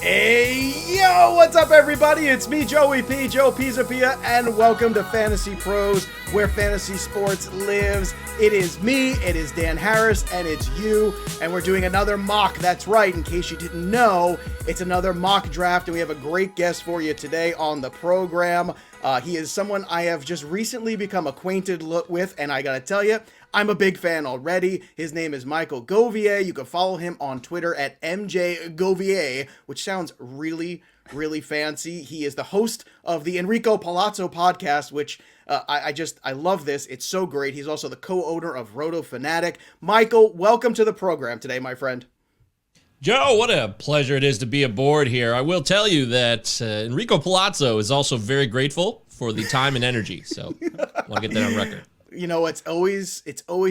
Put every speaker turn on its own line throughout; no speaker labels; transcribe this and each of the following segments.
Hey, yo, what's up, everybody? It's me, Joey P, Joe Pizzapia, and welcome to Fantasy Pros, where fantasy sports lives. It is me, it is Dan Harris, and it's you, and we're doing another mock. That's right, in case you didn't know, it's another mock draft, and we have a great guest for you today on the program. He is someone I have just recently become acquainted with, and I gotta tell you, I'm a big fan already. His name is Michael Govier. You can follow him on Twitter at MJGovier, which sounds really, really fancy. He is the host of the Enrico Palazzo podcast, which I love this. It's so great. He's also the co-owner of Roto Fanatic. Michael, welcome to the program today, my friend.
Joe, what a pleasure it is to be aboard here. I will tell you that Enrico Palazzo is also very grateful for the time and energy, so I want to get that on record.
You know, it's always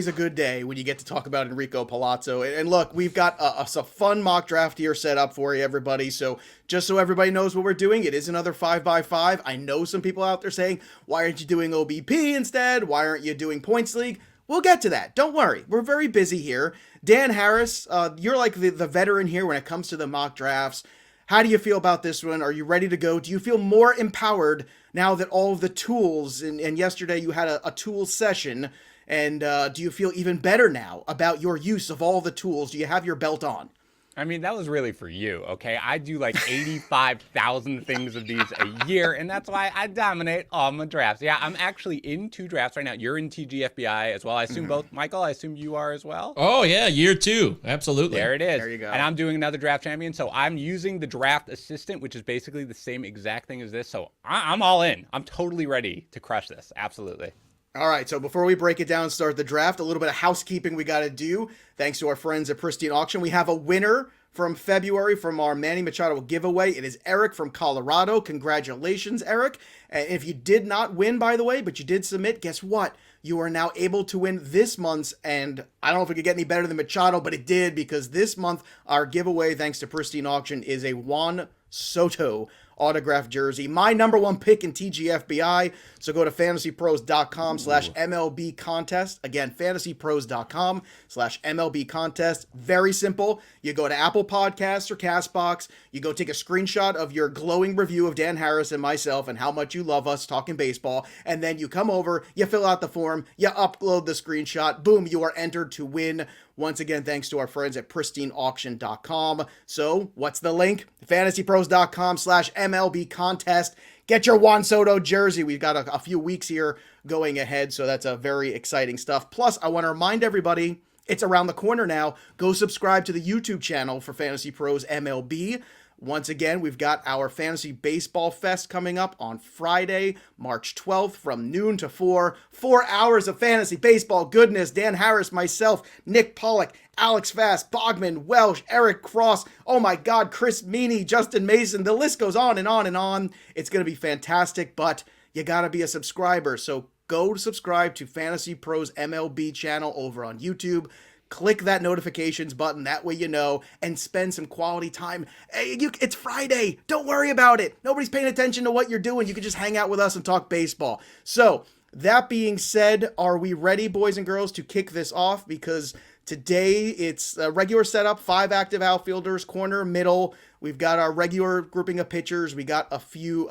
a good day when you get to talk about Enrico Palazzo. And look, we've got a fun mock draft here set up for you, everybody. So just so everybody knows what we're doing, it is another 5x5. I know some people out there saying, why aren't you doing OBP instead? Why aren't you doing Points League? We'll get to that. Don't worry. We're very busy here. Dan Harris, you're like the veteran here when it comes to the mock drafts. How do you feel about this one? Are you ready to go? Do you feel more empowered now that all of the tools, and yesterday you had a tool session, and do you feel even better now about your use of all the tools? Do you have your belt on?
I mean, that was really for you, okay? I do like 85,000 things of these a year, and that's why I dominate all my drafts. Yeah, I'm actually in 2 drafts right now. You're in TGFBI as well. I assume both. Michael, I assume you are as well?
Oh, yeah, year 2. Absolutely.
There it is.
There you go.
And I'm doing another draft champion, so I'm using the draft assistant, which is basically the same exact thing as this. So I'm all in. I'm totally ready to crush this. Absolutely.
All right, so before we break it down and start the draft, a little bit of housekeeping we got to do. Thanks to our friends at Pristine Auction, we have a winner from February from our Manny Machado giveaway. It is Eric from Colorado. Congratulations, Eric. And if you did not win, by the way, but you did submit, guess what? You are now able to win this month's, and I don't know if it could get any better than Machado, but it did, because this month, our giveaway, thanks to Pristine Auction, is a Juan Soto autographed jersey. My number one pick in TGFBI. So go to fantasypros.com/MLB contest. Again, fantasypros.com/MLB contest. Very simple. You go to Apple Podcasts or Castbox. You go take a screenshot of your glowing review of Dan Harris and myself and how much you love us talking baseball. And then you come over, you fill out the form, you upload the screenshot. Boom, you are entered to win. Once again, thanks to our friends at pristineauction.com. So, what's the link? fantasypros.com/MLB contest. Get your Juan Soto jersey. We've got a few weeks here going ahead, so that's a very exciting stuff. Plus, I want to remind everybody, it's around the corner now. Go subscribe to the YouTube channel for Fantasy Pros MLB. Once again, we've got our Fantasy Baseball Fest coming up on Friday, March 12th from noon to 4. 4 hours of fantasy baseball goodness. Dan Harris, myself, Nick Pollock, Alex Fast, Bogman, Welsh, Eric Cross, oh my God, Chris Meany, Justin Mason. The list goes on and on and on. It's going to be fantastic, but you got to be a subscriber. So go to subscribe to Fantasy Pros MLB channel over on YouTube. Click that notifications button, that way you know, and spend some quality time. Hey, it's Friday. Don't worry about it. Nobody's paying attention to what you're doing. You can just hang out with us and talk baseball. So, that being said, are we ready, boys and girls, to kick this off? Because today it's a regular setup, 5 active outfielders, corner, middle. We've got our regular grouping of pitchers. We got a few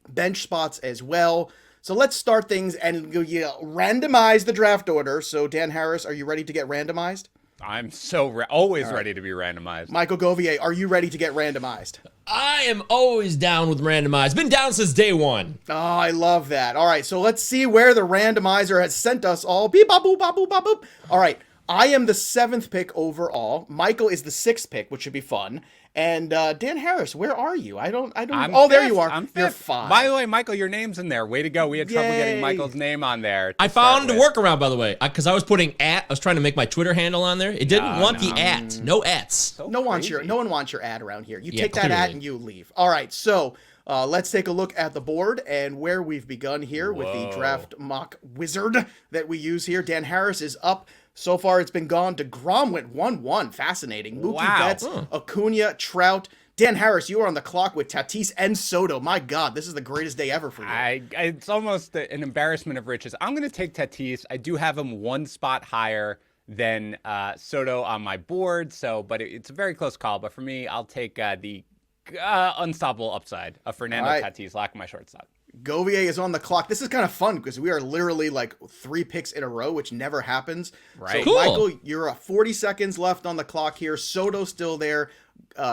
bench spots as well. So let's start things and randomize the draft order. So Dan Harris, are you ready to get randomized?
I'm so always ready to be randomized.
Michael Govier, are you ready to get randomized?
I am always down with randomized. Been down since day 1.
Oh, I love that. All right, so let's see where the randomizer has sent us all. Beep, bop, boop, bop, boop, bop, boop. All right, I am the 7th pick overall. Michael is the 6th pick, which should be fun. And Dan Harris, where are you? I don't. Oh, there you are. You're 5.
By the way, Michael, your name's in there. Way to go. We had trouble getting Michael's name on there.
I found a workaround, by the way, because I was putting @ I was trying to make my Twitter handle on there. It didn't want the @ No ats.
So
no one wants your ad around here. You take that ad and you leave. All right, so let's take a look at the board and where we've begun here with the draft mock wizard that we use here. Dan Harris is up. So far, it's been gone. DeGrom went 1-1. Fascinating. Mookie Betts, Acuna, Trout. Dan Harris, you are on the clock with Tatis and Soto. My God, this is the greatest day ever for you.
It's almost an embarrassment of riches. I'm going to take Tatis. I do have him 1 spot higher than Soto on my board. So, but it's a very close call. But for me, I'll take the unstoppable upside of Fernando Tatis, lock my shortstop.
Govier is on the clock. This is kind of fun because we are literally like 3 picks in a row, which never happens.
Right.
So,
Cool.
Michael, you're 40 seconds left on the clock here. Soto's still there.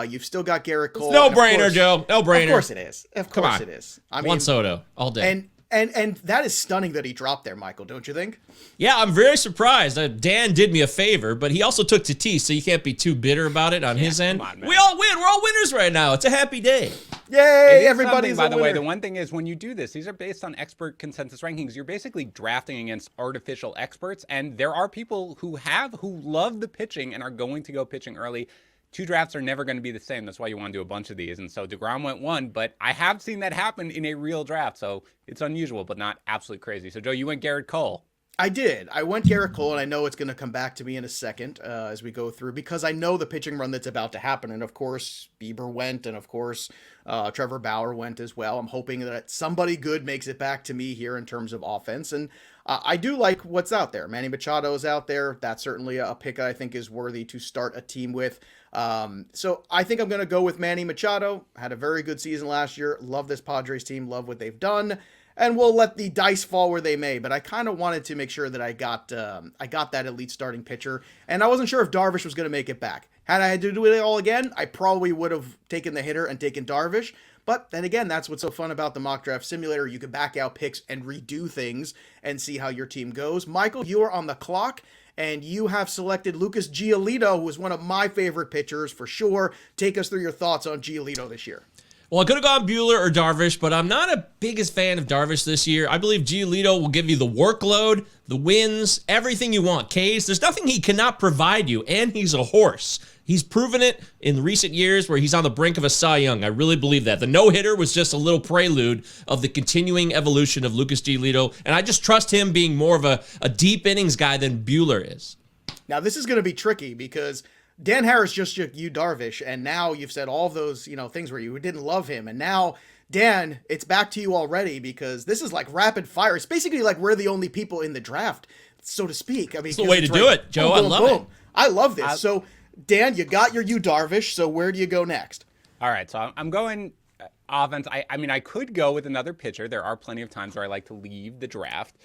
You've still got Garrett Cole.
No
And
brainer, Joe. No brainer.
Of course it is. Of
Come
course
on.
it is. I mean,
One Soto all day.
And that is stunning that he dropped there, Michael. Don't you think?
Yeah, I'm very surprised. Dan did me a favor, but he also took Tatis, so you can't be too bitter about it on his end.
on, man.
We all win. We're all winners right now. It's a happy day.
Yay! Everybody's
by
a
the way.
winner.
The one thing is, when you do this, these are based on expert consensus rankings. You're basically drafting against artificial experts, and there are people who love the pitching and are going to go pitching early. 2 drafts are never going to be the same. That's why you want to do a bunch of these. And so DeGrom went 1, but I have seen that happen in a real draft. So it's unusual, but not absolutely crazy. So, Joe, you went Garrett Cole.
I did. I went Garrett Cole, and I know it's going to come back to me in a second as we go through, because I know the pitching run that's about to happen. And of course, Bieber went, and of course, Trevor Bauer went as well. I'm hoping that somebody good makes it back to me here in terms of offense. And I do like what's out there. Manny Machado is out there. That's certainly a pick I think is worthy to start a team with. So I think I'm going to go with Manny Machado. Had a very good season last year. Love this Padres team. Love what they've done. And we'll let the dice fall where they may. But I kind of wanted to make sure that I got that elite starting pitcher. And I wasn't sure if Darvish was going to make it back. Had I had to do it all again, I probably would have taken the hitter and taken Darvish. But then again, that's what's so fun about the mock draft simulator. You can back out picks and redo things and see how your team goes. Michael, you are on the clock. And you have selected Lucas Giolito, who is one of my favorite pitchers for sure. Take us through your thoughts on Giolito this year.
Well, I could have gone Bueller or Darvish, but I'm not a biggest fan of Darvish this year. I believe Giolito will give you the workload, the wins, everything you want. K's, there's nothing he cannot provide you, and he's a horse. He's proven it in recent years where he's on the brink of a Cy Young. I really believe that. The no-hitter was just a little prelude of the continuing evolution of Lucas Giolito, and I just trust him being more of a deep innings guy than Bueller is.
Now, this is going to be tricky because Dan Harris just took you Darvish, and now you've said all of those, things where you didn't love him, and now Dan, it's back to you already because this is like rapid fire. It's basically like we're the only people in the draft, so to speak. I mean,
it's the way to do it, Joe.
Boom, boom,
I love
boom.
it.
I love this. So, Dan, you got your you Darvish. So where do you go next?
All right, so I'm going offense. I mean, I could go with another pitcher. There are plenty of times where I like to leave the draft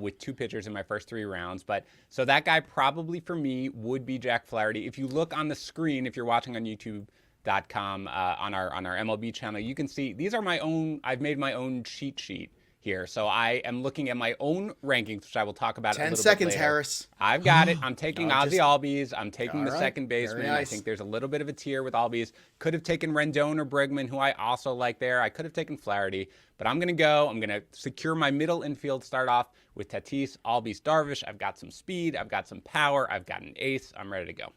with 2 pitchers in my first 3 rounds. But so that guy probably for me would be Jack Flaherty. If you look on the screen, if you're watching on YouTube.com on our MLB channel, you can see these are my own. I've made my own cheat sheet here. So I am looking at my own rankings, which I will talk about
10
a little
seconds,
bit later.
Harris.
I've got it. I'm taking Ozzy Albies. I'm taking the
right.
second baseman.
Very nice.
I think there's a little bit of a tier with Albies. Could have taken Rendon or Bregman, who I also like there. I could have taken Flaherty, but I'm going to secure my middle infield, start off with Tatis, Albies, Darvish. I've got some speed. I've got some power. I've got an ace. I'm ready to go.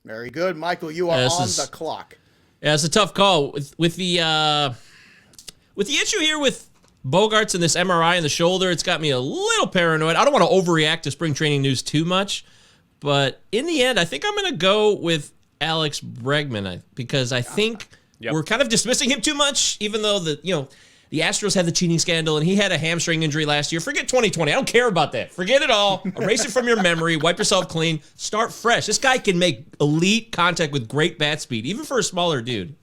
Very good. Michael, you are on the clock.
Yeah, it's a tough call. With the issue here with Bogarts and this MRI in the shoulder, it's got me a little paranoid. I don't want to overreact to spring training news too much, but in the end, I think I'm going to go with Alex Bregman because I think we're kind of dismissing him too much, even though the Astros had the cheating scandal and he had a hamstring injury last year. Forget 2020. I don't care about that. Forget it all. Erase it from your memory. Wipe yourself clean. Start fresh. This guy can make elite contact with great bat speed, even for a smaller dude.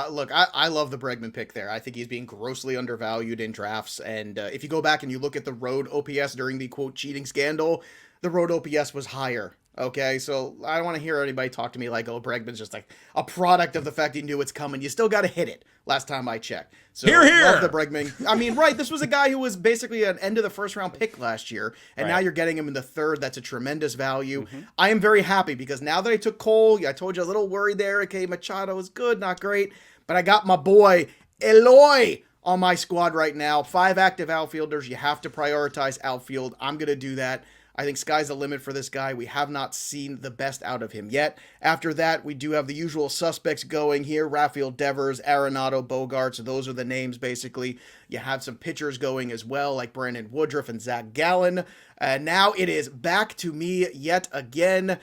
Look, I love the Bregman pick there. I think he's being grossly undervalued in drafts. And if you go back and you look at the road OPS during the, quote, cheating scandal, the road OPS was higher. Okay, so I don't want to hear anybody talk to me like, oh, Bregman's just like a product of the fact he knew it's coming. You still got to hit it, last time I checked. So
Hear, hear.
Love the Bregman. I mean, right, this was a guy who was basically an end of the first round pick last year, and now you're getting him in the 3rd. That's a tremendous value. I am very happy because now that I took Cole, I told you a little worried there. Okay, Machado is good, not great, but I got my boy Eloy on my squad right now. 5 active outfielders. You have to prioritize outfield. I'm going to do that. I think sky's the limit for this guy. We have not seen the best out of him yet. After that, we do have the usual suspects going here. Rafael Devers, Arenado, Bogarts. Those are the names, basically. You have some pitchers going as well, like Brandon Woodruff and Zach Gallen. Now it is back to me yet again.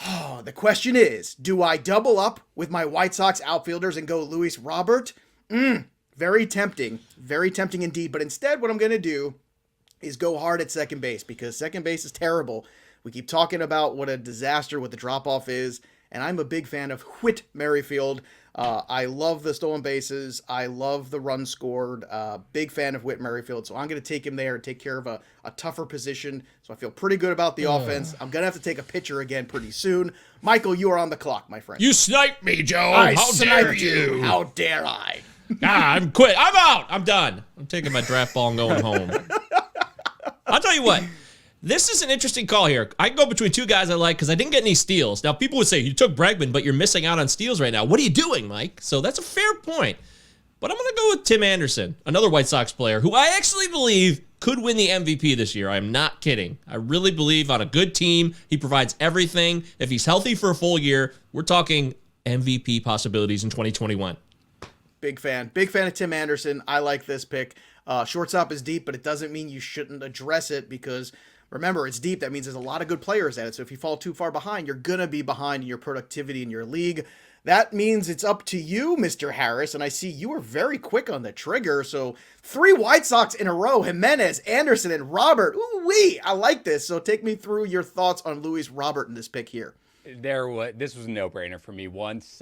Oh, the question is, do I double up with my White Sox outfielders and go Luis Robert? Very tempting. Very tempting indeed. But instead, what I'm going to do is go hard at second base because second base is terrible. We keep talking about what a disaster, what the drop-off is, and I'm a big fan of Whit Merrifield. I love the stolen bases. I love the run scored. Big fan of Whit Merrifield, so I'm going to take him there and take care of a tougher position. So I feel pretty good about the offense. I'm going to have to take a pitcher again pretty soon. Michael, you are on the clock, my friend.
You sniped me, Joe.
I
How dare
sniped you? How dare I?
I'm quit. I'm out. I'm done. I'm taking my draft ball and going home. I'll tell you what. This is an interesting call here. I can go between two guys I like because I didn't get any steals. Now, people would say, you took Bregman, but you're missing out on steals right now. What are you doing, Mike? So that's a fair point. But I'm going to go with Tim Anderson, another White Sox player who I actually believe could win the MVP this year. I'm not kidding. I really believe on a good team, he provides everything. If he's healthy for a full year, we're talking MVP possibilities in 2021.
Big fan. Big fan of Tim Anderson. I like this pick. Shortstop is deep, but it doesn't mean you shouldn't address it because, remember, it's deep. That means there's a lot of good players at it. So if you fall too far behind, you're going to be behind in your productivity in your league. That means it's up to you, Mr. Harris. And I see you were very quick on the trigger. So 3 White Sox in a row, Jimenez, Anderson, and Robert. Ooh-wee, I like this. So take me through your thoughts on Luis Robert in this pick here.
This was a no-brainer for me once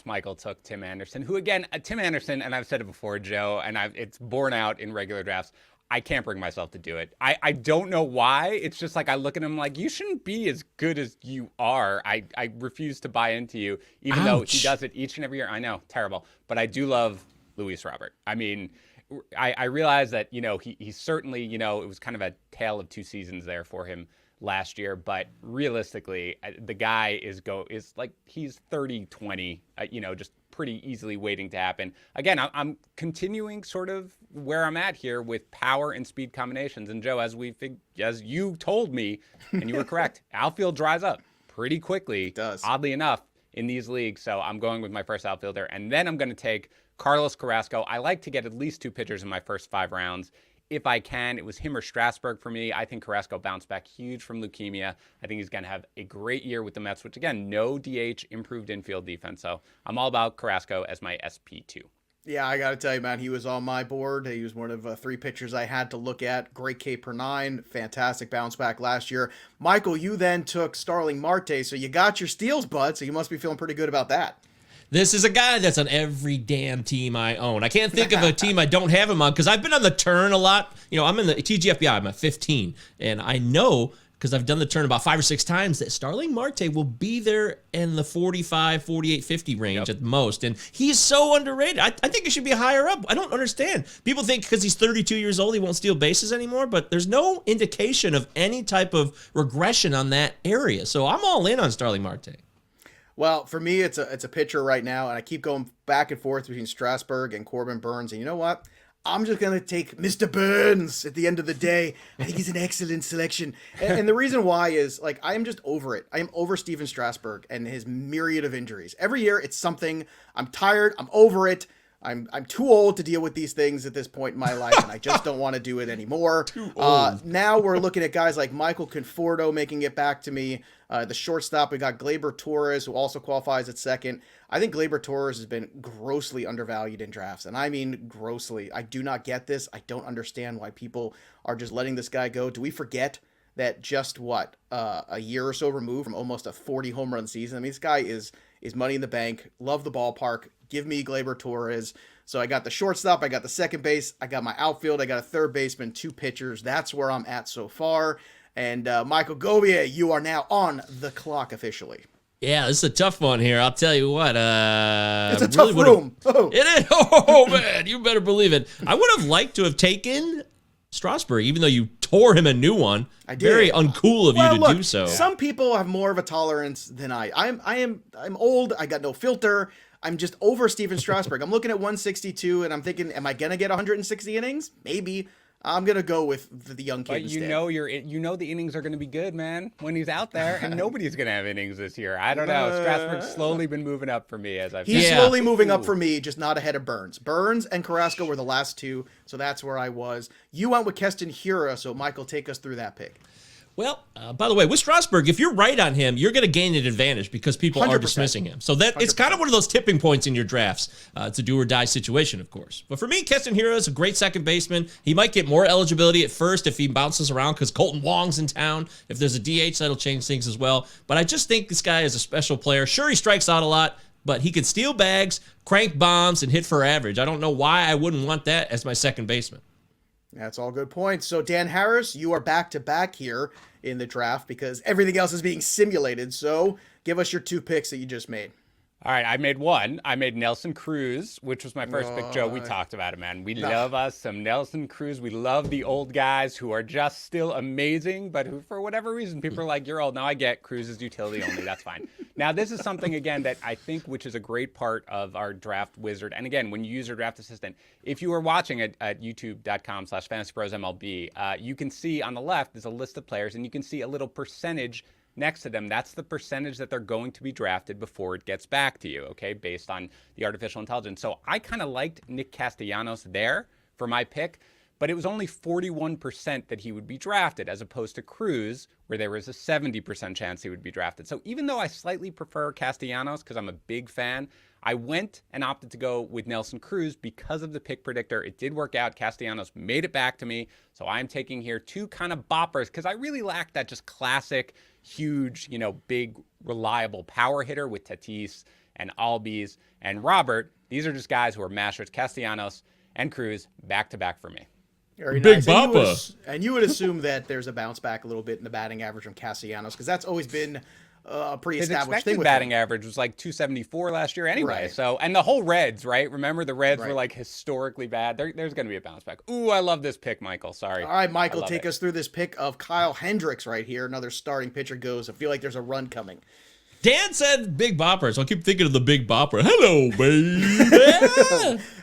Michael took Tim Anderson, who again, Tim Anderson, and I've said it before, Joe, and it's borne out in regular drafts. I can't bring myself to do it. I don't know why. It's just like I look at him like, you shouldn't be as good as you are. I refuse to buy into you, even though he does it each and every year. I know, terrible. But I do love Luis Robert. I mean, I realize that, he certainly, it was kind of a tale of 2 seasons there for him last year, but realistically, the guy is like he's 30-20, just pretty easily waiting to happen. Again, I'm continuing sort of where I'm at here with power and speed combinations. And Joe, as you told me, and you were correct, outfield dries up pretty quickly. It does, oddly enough, in these leagues. So I'm going with my first outfielder, and then I'm going to take Carlos Carrasco. I like to get at least 2 pitchers in my first 5 rounds. If I can, it was him or Strasburg for me. I think Carrasco bounced back huge from leukemia. I think he's going to have a great year with the Mets, which again, no DH, improved infield defense. So I'm all about Carrasco as my SP2.
Yeah, I got to tell you, man, he was on my board. He was one of 3 pitchers I had to look at. Great K per 9. Fantastic bounce back last year. Michael, you then took Starling Marte, so you got your steals, bud, so you must be feeling pretty good about that.
This is a guy that's on every damn team I own. I can't think of a team I don't have him on because I've been on the turn a lot. I'm in the TGFBI. I'm at 15. And I know, because I've done the turn about 5 or 6 times, that Starling Marte will be there in the 45, 48, 50 range at most. And he's so underrated. I think he should be higher up. I don't understand. People think because he's 32 years old, he won't steal bases anymore. But there's no indication of any type of regression on that area. So I'm all in on Starling Marte.
Well, for me, it's a pitcher right now, and I keep going back and forth between Strasburg and Corbin Burns. And you know what? I'm just going to take Mr. Burns at the end of the day. I think he's an excellent selection. And the reason why is, like, I am just over it. I am over Steven Strasburg and his myriad of injuries. Every year, it's something. I'm tired. I'm over it. I'm too old to deal with these things at this point in my life, and I just don't want to do it anymore. Now we're looking at guys like Michael Conforto making it back to me. The shortstop, we got Gleyber Torres, who also qualifies at second. I think Gleyber Torres has been grossly undervalued in drafts, and I mean grossly. I do not get this. I don't understand why people are just letting this guy go. Do we forget that just, a year or so removed from almost a 40 home run season? I mean, this guy is money in the bank. Love the ballpark. Give me Gleyber Torres. So I got the shortstop, I got the second base, I got my outfield, I got a third baseman, 2 pitchers. That's where I'm at so far. And Michael Govier, you are now on the clock officially.
Yeah, this is a tough one here. I'll tell you what.
It's a tough room.
Oh. It is. Oh, man, you better believe it. I would have liked to have taken Strasburg, even though you tore him a new one. I did. Very uncool of you to do so.
Some people have more of a tolerance than I. I'm old. I got no filter. I'm just over Steven Strasburg. I'm looking at 162, and I'm thinking, am I gonna get 160 innings? Maybe. I'm gonna go with the young kid.
But
instead.
The innings are gonna be good, man, when he's out there, and nobody's gonna have innings this year. I don't know. Strasburg's slowly been moving up for me
He's slowly moving up for me, just not ahead of Burns. Burns and Carrasco were the last 2, so that's where I was. You went with Keston Hiura, so Michael, take us through that pick.
Well, by the way, with Strasburg, if you're right on him, you're going to gain an advantage because people are
100%.
dismissing him. So that it's kind of one of those tipping points in your drafts. It's a do or die situation, of course. But for me, Keston Hiura is a great second baseman. He might get more eligibility at first if he bounces around because Colton Wong's in town. If there's a DH, that'll change things as well. But I just think this guy is a special player. Sure, he strikes out a lot, but he can steal bags, crank bombs, and hit for average. I don't know why I wouldn't want that as my second baseman.
That's all good points. So, Dan Harris, you are back-to-back here in the draft because everything else is being simulated. So, give us your 2 picks that you just made.
All right, I made one. I made Nelson Cruz, which was my first pick. Joe, we talked about it, man. We love us some Nelson Cruz. We love the old guys who are just still amazing, but who, for whatever reason, people are like, you're old. Now I get Cruz is utility only. That's fine. Now, this is something, again, that I think, which is a great part of our draft wizard. And again, when you use your draft assistant, if you are watching at youtube.com/FantasyPros MLB, you can see on the left, there's a list of players, and you can see a little percentage next to them. That's the percentage that they're going to be drafted before it gets back to you, okay, based on the artificial intelligence. So I kind of liked Nick Castellanos there for my pick, but it was only 41% that he would be drafted as opposed to Cruz, where there was a 70% chance he would be drafted. So even though I slightly prefer Castellanos because I'm a big fan, I went and opted to go with Nelson Cruz because of the pick predictor. It did work out. Castellanos made it back to me. So I'm taking here 2 kind of boppers because I really lacked that just classic, huge, big, reliable power hitter with Tatis and Albies and Robert. These are just guys who are mashers. Castellanos and Cruz back-to-back for me.
Very
Big
nice.
Boppa.
And you would assume that there's a bounce back a little bit in the batting average from Castellanos because that's always been a pretty
His
established
expected
thing with
batting
him.
average was like 274 last year anyway.
Right.
So, and the whole Reds, right? Remember the Reds were
Right.
like historically bad. There's going to be a bounce back. Ooh, I love this pick, Michael. Sorry.
All right, Michael,
I love
take
it.
us through this pick of Kyle Hendricks right here. Another starting pitcher goes. I feel like there's a run coming.
Dan said Big Bopper, so I keep thinking of the Big Bopper. Hello, baby.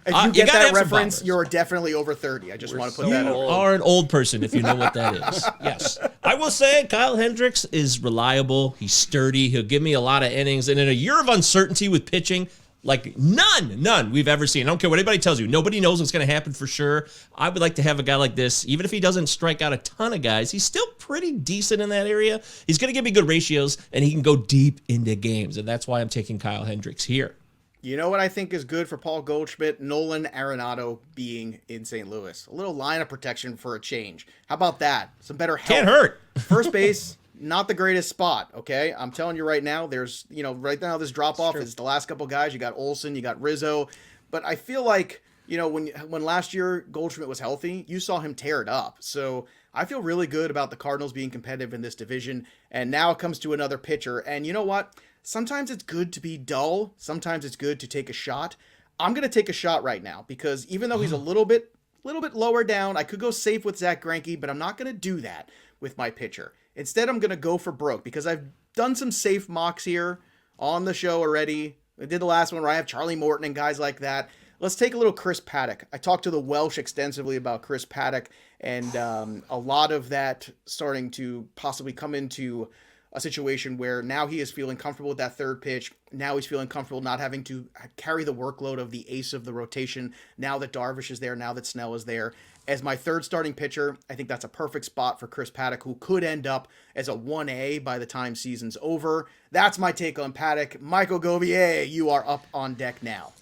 If you
You
get
gotta
that
have some
reference,
boppers.
you're definitely over 30. I just want to put
so
that
old.
out.
Are an old person if you know what that is. Yes. I will say Kyle Hendricks is reliable. He's sturdy. He'll give me a lot of innings. And in a year of uncertainty with pitching, like none we've ever seen. I don't care what anybody tells you. Nobody knows what's going to happen for sure. I would like to have a guy like this. Even if he doesn't strike out a ton of guys, he's still pretty decent in that area. He's going to give me good ratios, and he can go deep into games. And that's why I'm taking Kyle Hendricks here.
You know what I think is good for Paul Goldschmidt? Nolan Arenado being in St. Louis. A little line of protection for a change. How about that? Some better help.
Can't hurt.
First base, not the greatest spot, okay? I'm telling you right now, there's, right now this drop-off is the last couple guys. You got Olsen, you got Rizzo. But I feel like, when last year Goldschmidt was healthy, you saw him tear it up. So I feel really good about the Cardinals being competitive in this division. And now it comes to another pitcher. And you know what? Sometimes it's good to be dull. Sometimes it's good to take a shot. I'm going to take a shot right now because even though he's a little bit lower down, I could go safe with Zach Greinke, but I'm not going to do that with my pitcher. Instead, I'm going to go for broke because I've done some safe mocks here on the show already. I did the last one where I have Charlie Morton and guys like that. Let's take a little Chris Paddock. I talked to the Welsh extensively about Chris Paddock and a lot of that starting to possibly come into a situation where now he is feeling comfortable with that third pitch. Now he's feeling comfortable not having to carry the workload of the ace of the rotation. Now that Darvish is there, now that Snell is there. As my third starting pitcher, I think that's a perfect spot for Chris Paddock, who could end up as a 1A by the time season's over. That's my take on Paddock. Michael Govier, you are up on deck now.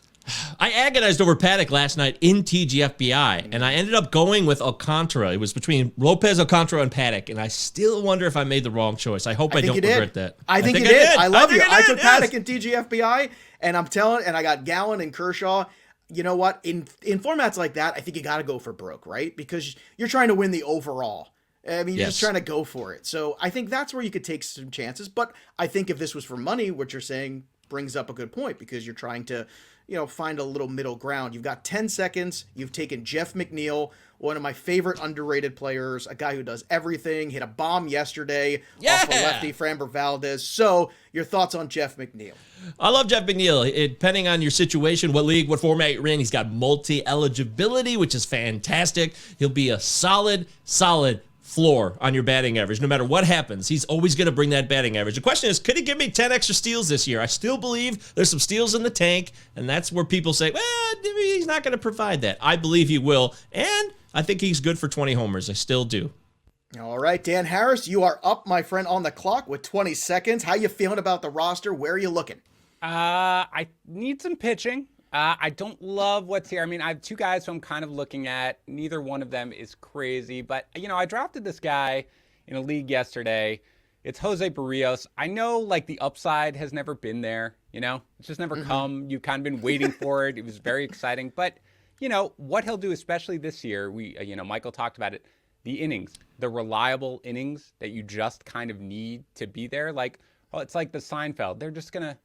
I agonized over Paddock last night in TGFBI, and I ended up going with Alcantara. It was between Lopez, Alcantara, and Paddock, and I still wonder if I made the wrong choice. I hope I don't regret that.
I think you did. I love you. I took Paddock in TGFBI, and I got Gallen and Kershaw. You know what? In formats like that, I think you got to go for broke, right? Because you're trying to win the overall. I mean, you're just trying to go for it. So I think that's where you could take some chances. But I think if this was for money, what you're saying brings up a good point because you're trying to, find a little middle ground. You've got 10 seconds. You've taken Jeff McNeil, one of my favorite underrated players, a guy who does everything, hit a bomb yesterday off a lefty, Framber Valdez. So your thoughts on Jeff McNeil?
I love Jeff McNeil. Depending on your situation, what league, what format you're in, he's got multi-eligibility, which is fantastic. He'll be a solid floor on your batting average. No matter what happens, he's always going to bring that batting average. The question is, could he give me 10 extra steals this year? I still believe there's some steals in the tank, and that's where people say, well, he's not going to provide that. I believe he will, and I think he's good for 20 homers. I still do.
All right, Dan Harris, you are up, my friend, on the clock with 20 seconds. How you feeling about the roster? Where are you looking?
I need some pitching. I don't love what's here. I mean, I have two guys who I'm kind of looking at. Neither one of them is crazy, but I drafted this guy in a league yesterday. It's Jose Barrios. I know like the upside has never been there, it's just never come. You've kind of been waiting for it. It was very exciting, but what he'll do, especially this year, Michael talked about it, the innings, the reliable innings that you just kind of need to be there. Like, it's like the Seinfeld. They're just gonna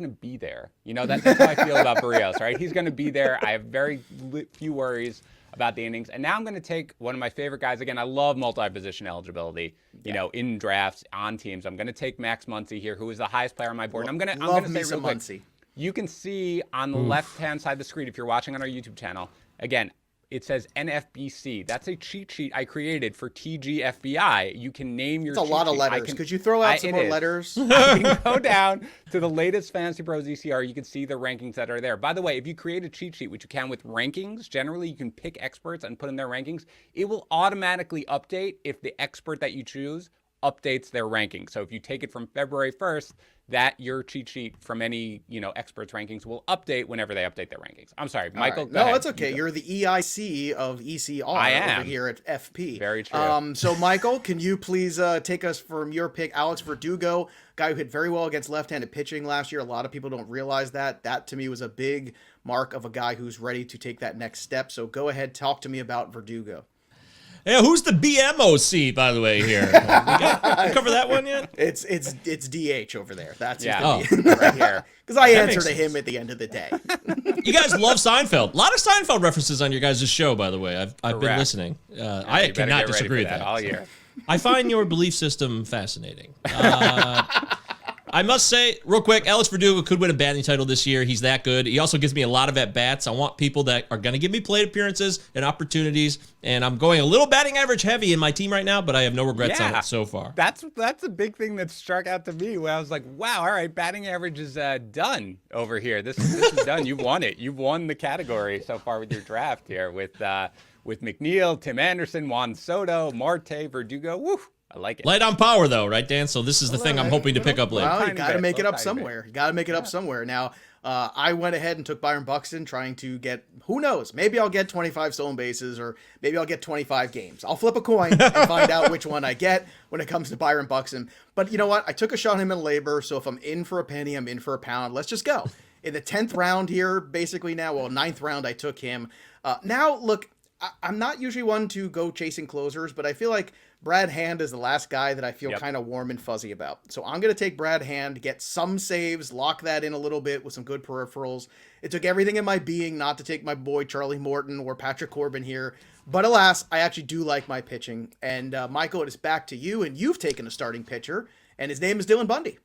be there. That's how I feel about Barrios, right? He's gonna be there. I have very few worries about the innings. And now I'm gonna take one of my favorite guys. Again, I love multi-position eligibility. In drafts, on teams. I'm gonna take Max Muncy here, who is the highest player on my board. And I'm gonna say real quick.
Muncy.
You can see on the left-hand side of the screen, if you're watching on our YouTube channel, again, it says NFBC. That's a cheat sheet I created for TGFBI. You can name your
It's a lot of letters. Could you throw out some more letters?
I can go down to the latest FantasyPros ECR. You can see the rankings that are there. By the way, if you create a cheat sheet, which you can with rankings, generally you can pick experts and put in their rankings. It will automatically update if the expert that you choose updates their ranking. So if you take it from February 1st, that your cheat sheet from any, experts rankings will update whenever they update their rankings. I'm sorry, Michael.
Right. No, it's okay. You're the EIC of ECR over here at FP.
Very true.
So Michael, can you please take us from your pick, Alex Verdugo, guy who hit very well against left-handed pitching last year. A lot of people don't realize that. That to me was a big mark of a guy who's ready to take that next step. So go ahead, talk to me about Verdugo.
Yeah, who's the BMOC, by the way, here? You cover that one yet?
It's DH over there. That's
right here.
Because I answer to him at the end of the day.
You guys love Seinfeld. A lot of Seinfeld references on your guys' show, by the way. I've been listening. I cannot disagree with that.
All year.
I find your belief system fascinating. I must say, real quick, Alex Verdugo could win a batting title this year. He's that good. He also gives me a lot of at-bats. I want people that are going to give me plate appearances and opportunities, and I'm going a little batting average heavy in my team right now, but I have no regrets on it so far.
That's a big thing that struck out to me where I was like, wow, all right, batting average is done over here. This is done. You've won it. You've won the category so far with your draft here with McNeil, Tim Anderson, Juan Soto, Marte, Verdugo. Woo! I like it.
Light on power, though, right, Dan? So this is the thing I'm hoping to pick up later.
Well, you got to make it up somewhere. You got to make it up somewhere. Now, I went ahead and took Byron Buxton, trying to get, who knows, maybe I'll get 25 stolen bases, or maybe I'll get 25 games. I'll flip a coin and find out which one I get when it comes to Byron Buxton. But you know what? I took a shot on him in labor, so if I'm in for a penny, I'm in for a pound. Let's just go. In the 10th round here, basically now, 9th round, I took him. Now, look, I'm not usually one to go chasing closers, but I feel like Brad Hand is the last guy that I feel kind of warm and fuzzy about. So I'm going to take Brad Hand, get some saves, lock that in a little bit with some good peripherals. It took everything in my being not to take my boy Charlie Morton or Patrick Corbin here. But alas, I actually do like my pitching. And Michael, it is back to you, and you've taken a starting pitcher, and his name is Dylan Bundy.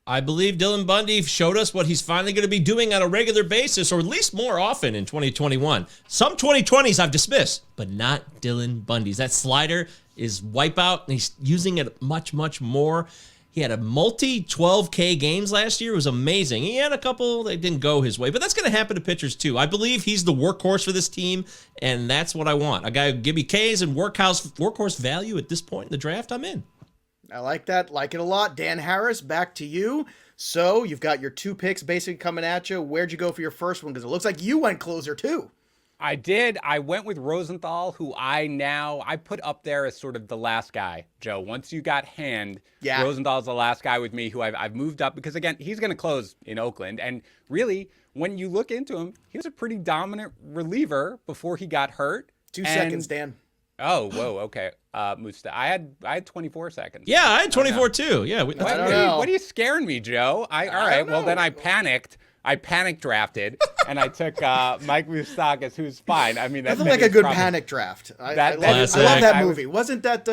I believe Dylan Bundy showed us what he's finally going to be doing on a regular basis, or at least more often in 2021. Some 2020s I've dismissed, but not Dylan Bundy's. That slider is wipeout, and he's using it much, much more. He had a multi-12K games last year. It was amazing. He had a couple that didn't go his way, but that's going to happen to pitchers too. I believe he's the workhorse for this team, and that's what I want. A guy who give me Ks and workhorse value at this point in the draft, I'm in.
I like that. Like it a lot. Dan Harris, back to you. So you've got your two picks basically coming at you. Where'd you go for your first one? Because it looks like you went closer too.
I did. I went with Rosenthal, who I put up there as sort of the last guy, Joe. Once you got Hand, Rosenthal's the last guy with me who I've moved up because, again, he's going to close in Oakland. And really, when you look into him, he was a pretty dominant reliever before he got hurt.
2 seconds, Dan.
Oh, whoa, okay. Musta, I had 24 seconds.
Yeah, I had 24 too. Yeah.
What are you scaring me, Joe? All right, well, then I panicked. I panic drafted, and I took Mike Moustakas, who's fine. I mean, that's
like a good panic draft. I love that movie. Wasn't that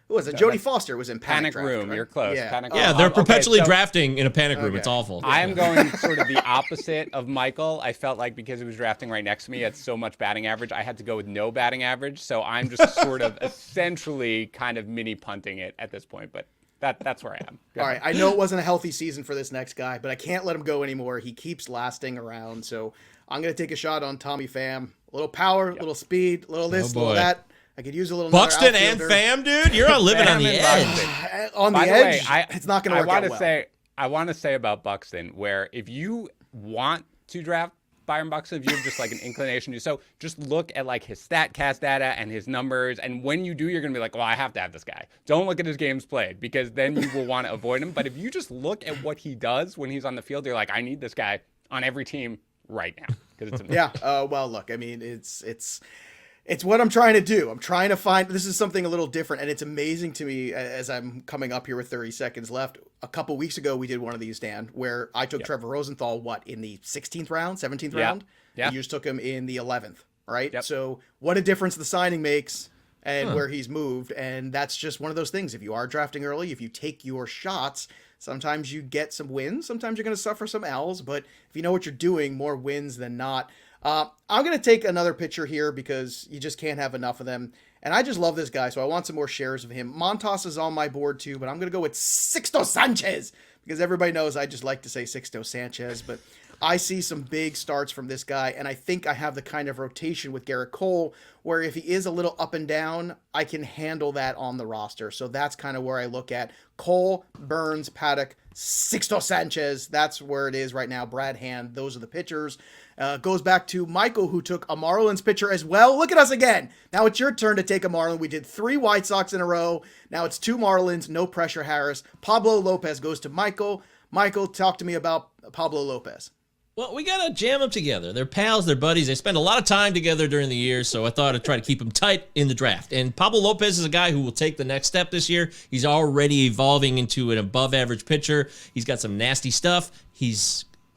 who was it? Jodie Foster was in Panic Draft,
Room. Right? You're close.
Yeah,
Panic
Room. They're perpetually drafting in a panic room. It's awful.
I am going sort of the opposite of Michael. I felt like because he was drafting right next to me at so much batting average, I had to go with no batting average. So I'm just sort of essentially kind of mini punting it at this point. But that's where I am.
All right. I know it wasn't a healthy season for this next guy, but I can't let him go anymore. He keeps lasting around. So I'm going to take a shot on Tommy Pham. A little power, a little speed, a little this, a little that. I could use a little
Buxton and
outfielder.
Fam, dude. You're all living on the edge.
On the
By the
edge,
way,
it's not going to work out well.
I want to say about Buxton, where if you want to draft Byron Buxton, if you have just like an inclination to, so just look at like his StatCast data and his numbers, and when you do, you're gonna be like, well, I have to have this guy. Don't look at his games played, because then you will want to avoid him. But if you just look at what he does when he's on the field, you're like, I need this guy on every team right now, because it's amazing.
Yeah. Well, look, I mean, it's what I'm trying to do. I'm trying to find, this is something a little different, and it's amazing to me as I'm coming up here with 30 seconds left. A couple weeks ago, we did one of these, Dan, where I took Trevor Rosenthal, in the 16th round, 17th round? Yeah. You just took him in the 11th, right?
Yep.
So what a difference the signing makes and where he's moved. And that's just one of those things. If you are drafting early, if you take your shots, sometimes you get some wins. Sometimes you're going to suffer some L's. But if you know what you're doing, more wins than not. I'm going to take another pitcher here because you just can't have enough of them. And I just love this guy, so I want some more shares of him. Montas is on my board too, but I'm going to go with Sixto Sanchez because everybody knows I just like to say Sixto Sanchez. But I see some big starts from this guy, and I think I have the kind of rotation with Garrett Cole where if he is a little up and down, I can handle that on the roster. So that's kind of where I look at Cole, Burns, Paddock, Sixto Sanchez. That's where it is right now. Brad Hand, those are the pitchers. Goes back to Michael, who took a Marlins pitcher as well. Look at us again. Now it's your turn to take a Marlin. We did 3 White Sox in a row. Now it's 2 Marlins. No pressure, Harris. Pablo Lopez goes to Michael. Michael, talk to me about Pablo Lopez.
Well, we got to jam them together. They're pals, they're buddies. They spend a lot of time together during the year, so I thought I'd try to keep them tight in the draft. And Pablo Lopez is a guy who will take the next step this year. He's already evolving into an above-average pitcher. He's got some nasty stuff.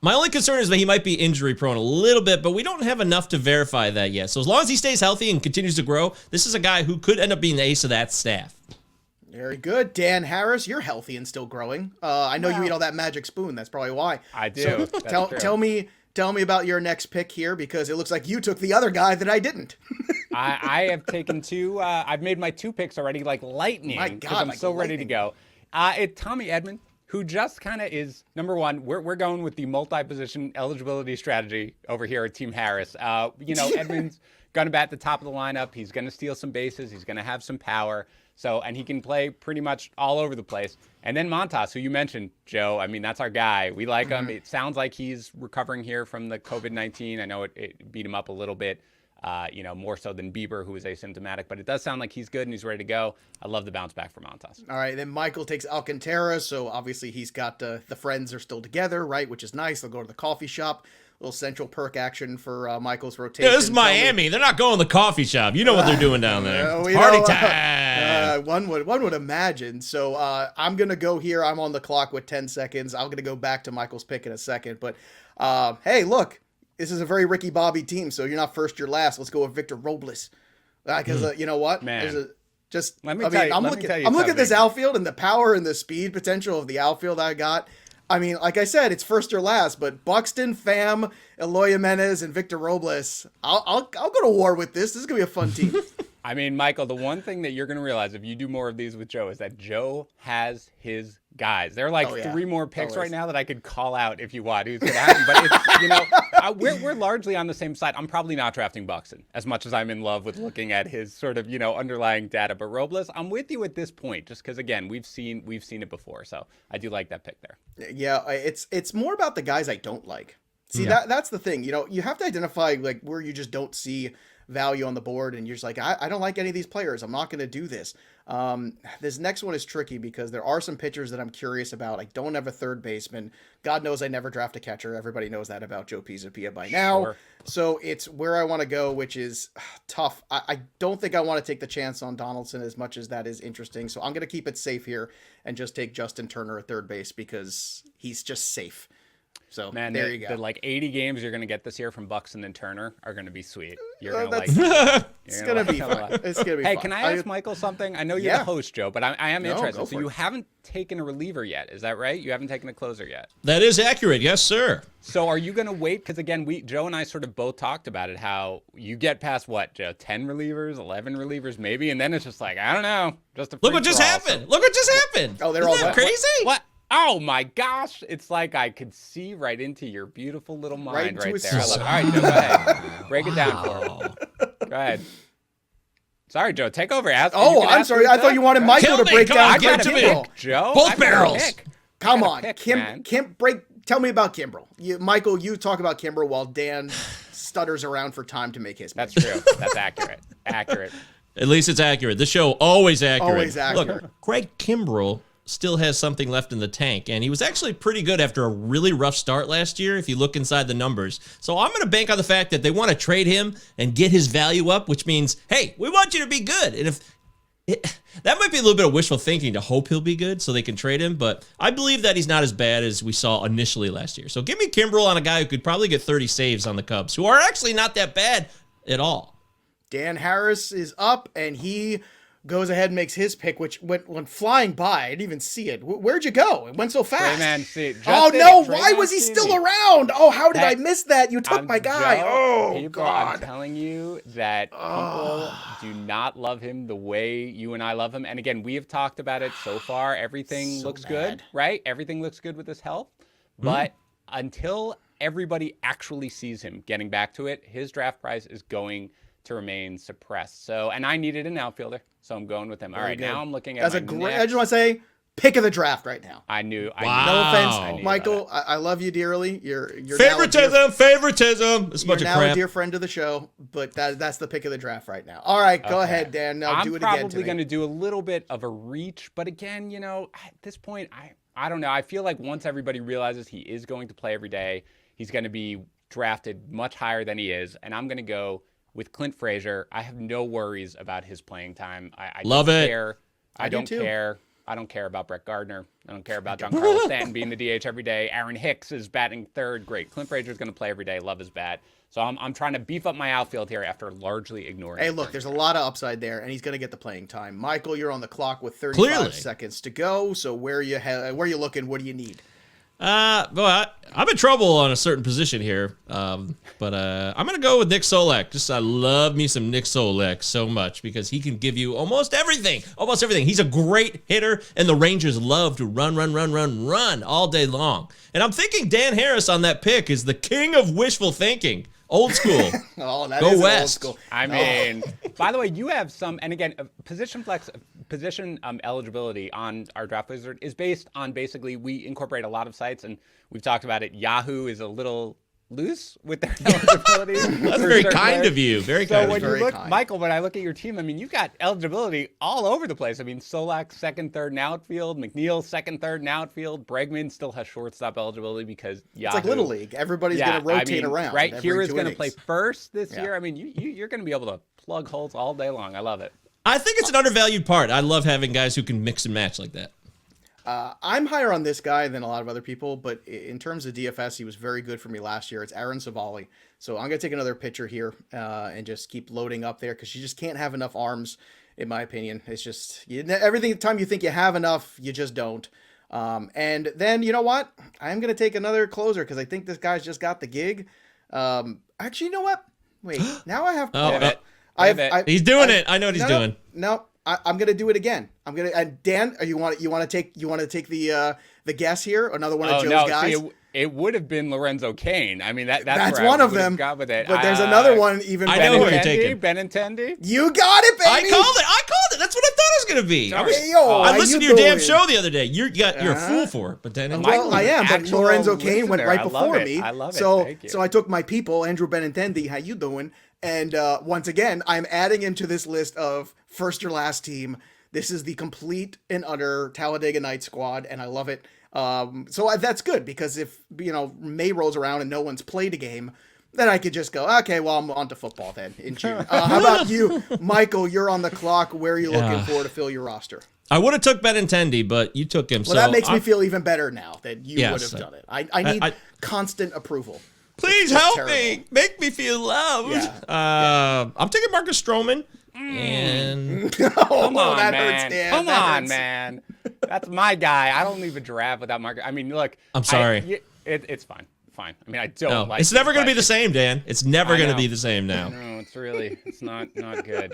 My only concern is that he might be injury prone a little bit, but we don't have enough to verify that yet. So as long as he stays healthy and continues to grow, this is a guy who could end up being the ace of that staff.
Very good. Dan Harris, you're healthy and still growing. I know you eat all that magic spoon. That's probably why.
I do.
So tell me about your next pick here, because it looks like you took the other guy that I didn't.
I have taken 2. I've made my 2 picks already, like lightning.
My God,
I'm so ready to go. It's Tommy Edman, who just kind of is, number one, we're going with the multi-position eligibility strategy over here at Team Harris. Edman's going to bat at the top of the lineup. He's going to steal some bases. He's going to have some power. And he can play pretty much all over the place. And then Montas, who you mentioned, Joe, I mean, that's our guy. We like him. It sounds like he's recovering here from the COVID-19. I know it beat him up a little bit, more so than Bieber, who was asymptomatic. But it does sound like he's good and he's ready to go. I love the bounce back for Montas.
All right, then Michael takes Alcantara. So obviously he's got the friends are still together, right? Which is nice. They'll go to the coffee shop. Little Central Perk action for Michael's rotation.
Yeah, this is Miami. They're not going to the coffee shop. You know what they're doing down there. Party time.
One would imagine. So I'm going to go here. I'm on the clock with 10 seconds. I'm going to go back to Michael's pick in a second. But hey, look, this is a very Ricky Bobby team. So you're not first, you're last. Let's go with Victor Robles. Because you know what?
Man.
I'm looking at this outfield and the power and the speed potential of the outfield I got. I mean, like I said, it's first or last, but Buxton, Pham, Eloy Jimenez, and Victor Robles, I'll go to war with this. This is going to be a fun team.
I mean, Michael, the one thing that you're going to realize if you do more of these with Joe is that Joe has his guys. There are like 3 more picks right now that I could call out if you want. Who's going to happen? But it's, we're largely on the same side. I'm probably not drafting Buxton as much as I'm in love with looking at his sort of, underlying data. But Robles, I'm with you at this point, just because again, we've seen it before. So I do like that pick there.
Yeah, it's more about the guys I don't like. See, that's the thing. You have to identify like where you just don't see value on the board and you're just like, I don't like any of these players. I'm not going to do this. This next one is tricky because there are some pitchers that I'm curious about. I don't have a third baseman. God knows I never draft a catcher. Everybody knows that about Joe Pisapia by now.
Sure.
So it's where I want to go, which is tough. I don't think I want to take the chance on Donaldson as much as that is interesting. So I'm going to keep it safe here and just take Justin Turner at third base because he's just safe. So
man,
there you go.
The like 80 games you're going to get this year from Buxton and Turner are going to be sweet. You're going to like
it's going to be fun. It's going to be
fun. Hey,
fun.
can I ask Michael something? I know you're the host, Joe, but I am interested. So you haven't taken a reliever yet. Is that right? You haven't taken a closer yet.
That is accurate. Yes, sir.
So are you going to wait? Because again, Joe and I sort of both talked about it, how you get past what, Joe, 10 relievers, 11 relievers maybe, and then it's just like, I don't know.
Look what just happened. Look what just happened.
Oh, they're
Isn't
all
that crazy?
What? Oh my gosh. It's like I could see right into your beautiful little mind right there. I love it. All right, Joe, go ahead. Break it down for me. Go ahead. Sorry, Joe. Take over.
Oh, I'm sorry. I thought you wanted Michael to break down
Give it to me.
Kimbrel.
Joe.
Both barrels.
Come on,
pick,
Tell me about Kimbrel. Michael, you talk about Kimbrel while Dan stutters around for time to make his.
That's true. That's accurate. Accurate.
At least it's accurate. The show always accurate.
Always accurate.
Look, Craig Kimbrel still has something left in the tank, and he was actually pretty good after a really rough start last year if you look inside the numbers. So I'm going to bank on the fact that they want to trade him and get his value up, which means, hey, we want you to be good. And that might be a little bit of wishful thinking to hope he'll be good so they can trade him, but I believe that he's not as bad as we saw initially last year. So give me Kimbrel on a guy who could probably get 30 saves on the Cubs, who are actually not that bad at all.
Dan Harris is up, and he goes ahead and makes his pick, which went flying by. I didn't even see it. Where'd you go? It went so fast. Oh, no. Why was he still around? Oh, how did I miss that? You took my guy. Oh, God.
I'm telling you that people do not love him the way you and I love him. And again, we have talked about it so far. Everything looks good, right? Everything looks good with his health. But until everybody actually sees him getting back to it, his draft price is going to remain suppressed. So, and I needed an outfielder, so I'm going with him. All right, now I'm looking at
I just want to say, pick of the draft right now.
I knew.
No offense, Michael. I love you dearly. You're
favoritism. It's a bunch of crap.
A dear friend of the show, but that's the pick of the draft right now. All right, go ahead, Dan. Now do it again.
I'm probably going to do a little bit of a reach, but again, you know, at this point, I don't know. I feel like once everybody realizes he is going to play every day, he's going to be drafted much higher than he is, and I'm going to go with Clint Frazier. I have no worries about his playing time. I
love
don't
it.
Care. I don't care. I don't care about Brett Gardner. I don't care about Giancarlo Stanton being the DH every day. Aaron Hicks is batting third. Great. Clint Frazier is going to play every day. Love his bat. So I'm trying to beef up my outfield here after largely ignoring.
Hey, look, there's a lot of upside there, and he's going to get the playing time. Michael, you're on the clock with 35 seconds to go. So where you looking? What do you need?
Well, I'm in trouble on a certain position here, but I'm going to go with Nick Solak. I love me some Nick Solak so much because he can give you almost everything. He's a great hitter, and the Rangers love to run all day long. And I'm thinking Dan Harris on that pick is the king of wishful thinking. Old school.
Oh, that
Go
is
West.
Old school.
I mean, by the way, you have some, and again, position eligibility on our draft wizard is based on basically we incorporate a lot of sites, and we've talked about it. Yahoo is a little loose with their eligibility.
That's very kind of you. Very kind.
So when you look, Michael, when I look at your team, I mean, you've got eligibility all over the place. I mean, Solak, second, third, and outfield. McNeil, second, third, and outfield. Bregman still has shortstop eligibility because Yahoo.
It's like Little League. Everybody's going to rotate around.
Right? Here is going to play first this year. I mean, you're going to be able to plug holes all day long. I love it.
I think it's an undervalued part. I love having guys who can mix and match like that.
I'm higher on this guy than a lot of other people, but in terms of DFS, he was very good for me last year. It's Aaron Savali. So I'm going to take another pitcher here and just keep loading up there because you just can't have enough arms, in my opinion. It's just every time you think you have enough, you just don't. And then, you know what? I'm going to take another closer because I think this guy's just got the gig. Actually, you know what? Wait, now I have...
He's doing it. I know what he's doing.
No. I'm gonna do it again. And Dan, you want to take the guess here? Another one of Joe's guys.
See, it would have been Lorenzo Cain. I mean that's
one of them.
Got with it.
But there's another one even.
I know who you're taking.
Benintendi.
You got it, baby.
I called it. That's what I thought it was gonna be. I listened to your damn show the other day. You're a fool for it, but then
I am. But Lorenzo Cain went right before me.
I love it.
So I took my people. Andrew Benintendi, how you doing? And once again, I'm adding him to this list of first or last team. This is the complete and utter Talladega Night squad, and I love it. So that's good because if May rolls around and no one's played a game, then I could just go, okay, well, I'm on to football then in June. How about you, Michael? You're on the clock. Where are you looking for to fill your roster?
I would have took Benintendi, but you took him.
Well, that makes me feel even better now that you would have done it. I need constant approval.
Please help me. Make me feel loved. Yeah. I'm taking Marcus Stroman. And
come on,
that
man.
hurts, Dan.
Come on, man. That's my guy. I don't leave a draft without Marcus. I mean, look.
I'm sorry.
It's fine. Fine. I mean, I don't like.
It's never going to be the same, Dan. It's never going to be the same now.
No, it's not good.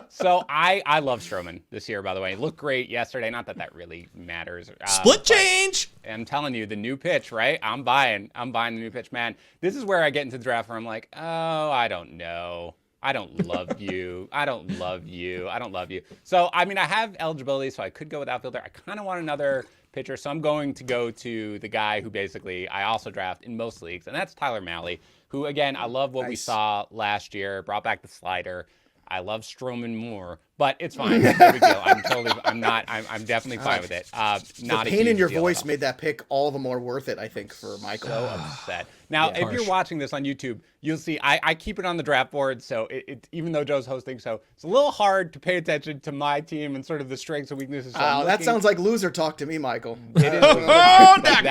So I love Stroman this year. By the way, he looked great yesterday. Not that really matters.
Split change.
I'm telling you, the new pitch, right? I'm buying the new pitch, man. This is where I get into the draft where I'm like, oh, I don't know. I don't love you. I don't love you. I don't love you. So, I mean, I have eligibility, so I could go with outfielder. I kind of want another pitcher, so I'm going to go to the guy who basically I also draft in most leagues, and that's Tyler Mahle, who, again, I love what we saw last year, brought back the slider. I love Stroman more, but it's fine. No big deal. I'm definitely fine with it. Not
the pain in your voice made that pick all the more worth it, I think, for Michael.
So upset. Now, if you're watching this on YouTube, you'll see I keep it on the draft board. So it even though Joe's hosting, so it's a little hard to pay attention to my team and sort of the strengths and weaknesses. So
that sounds like loser talk to me, Michael.
It is that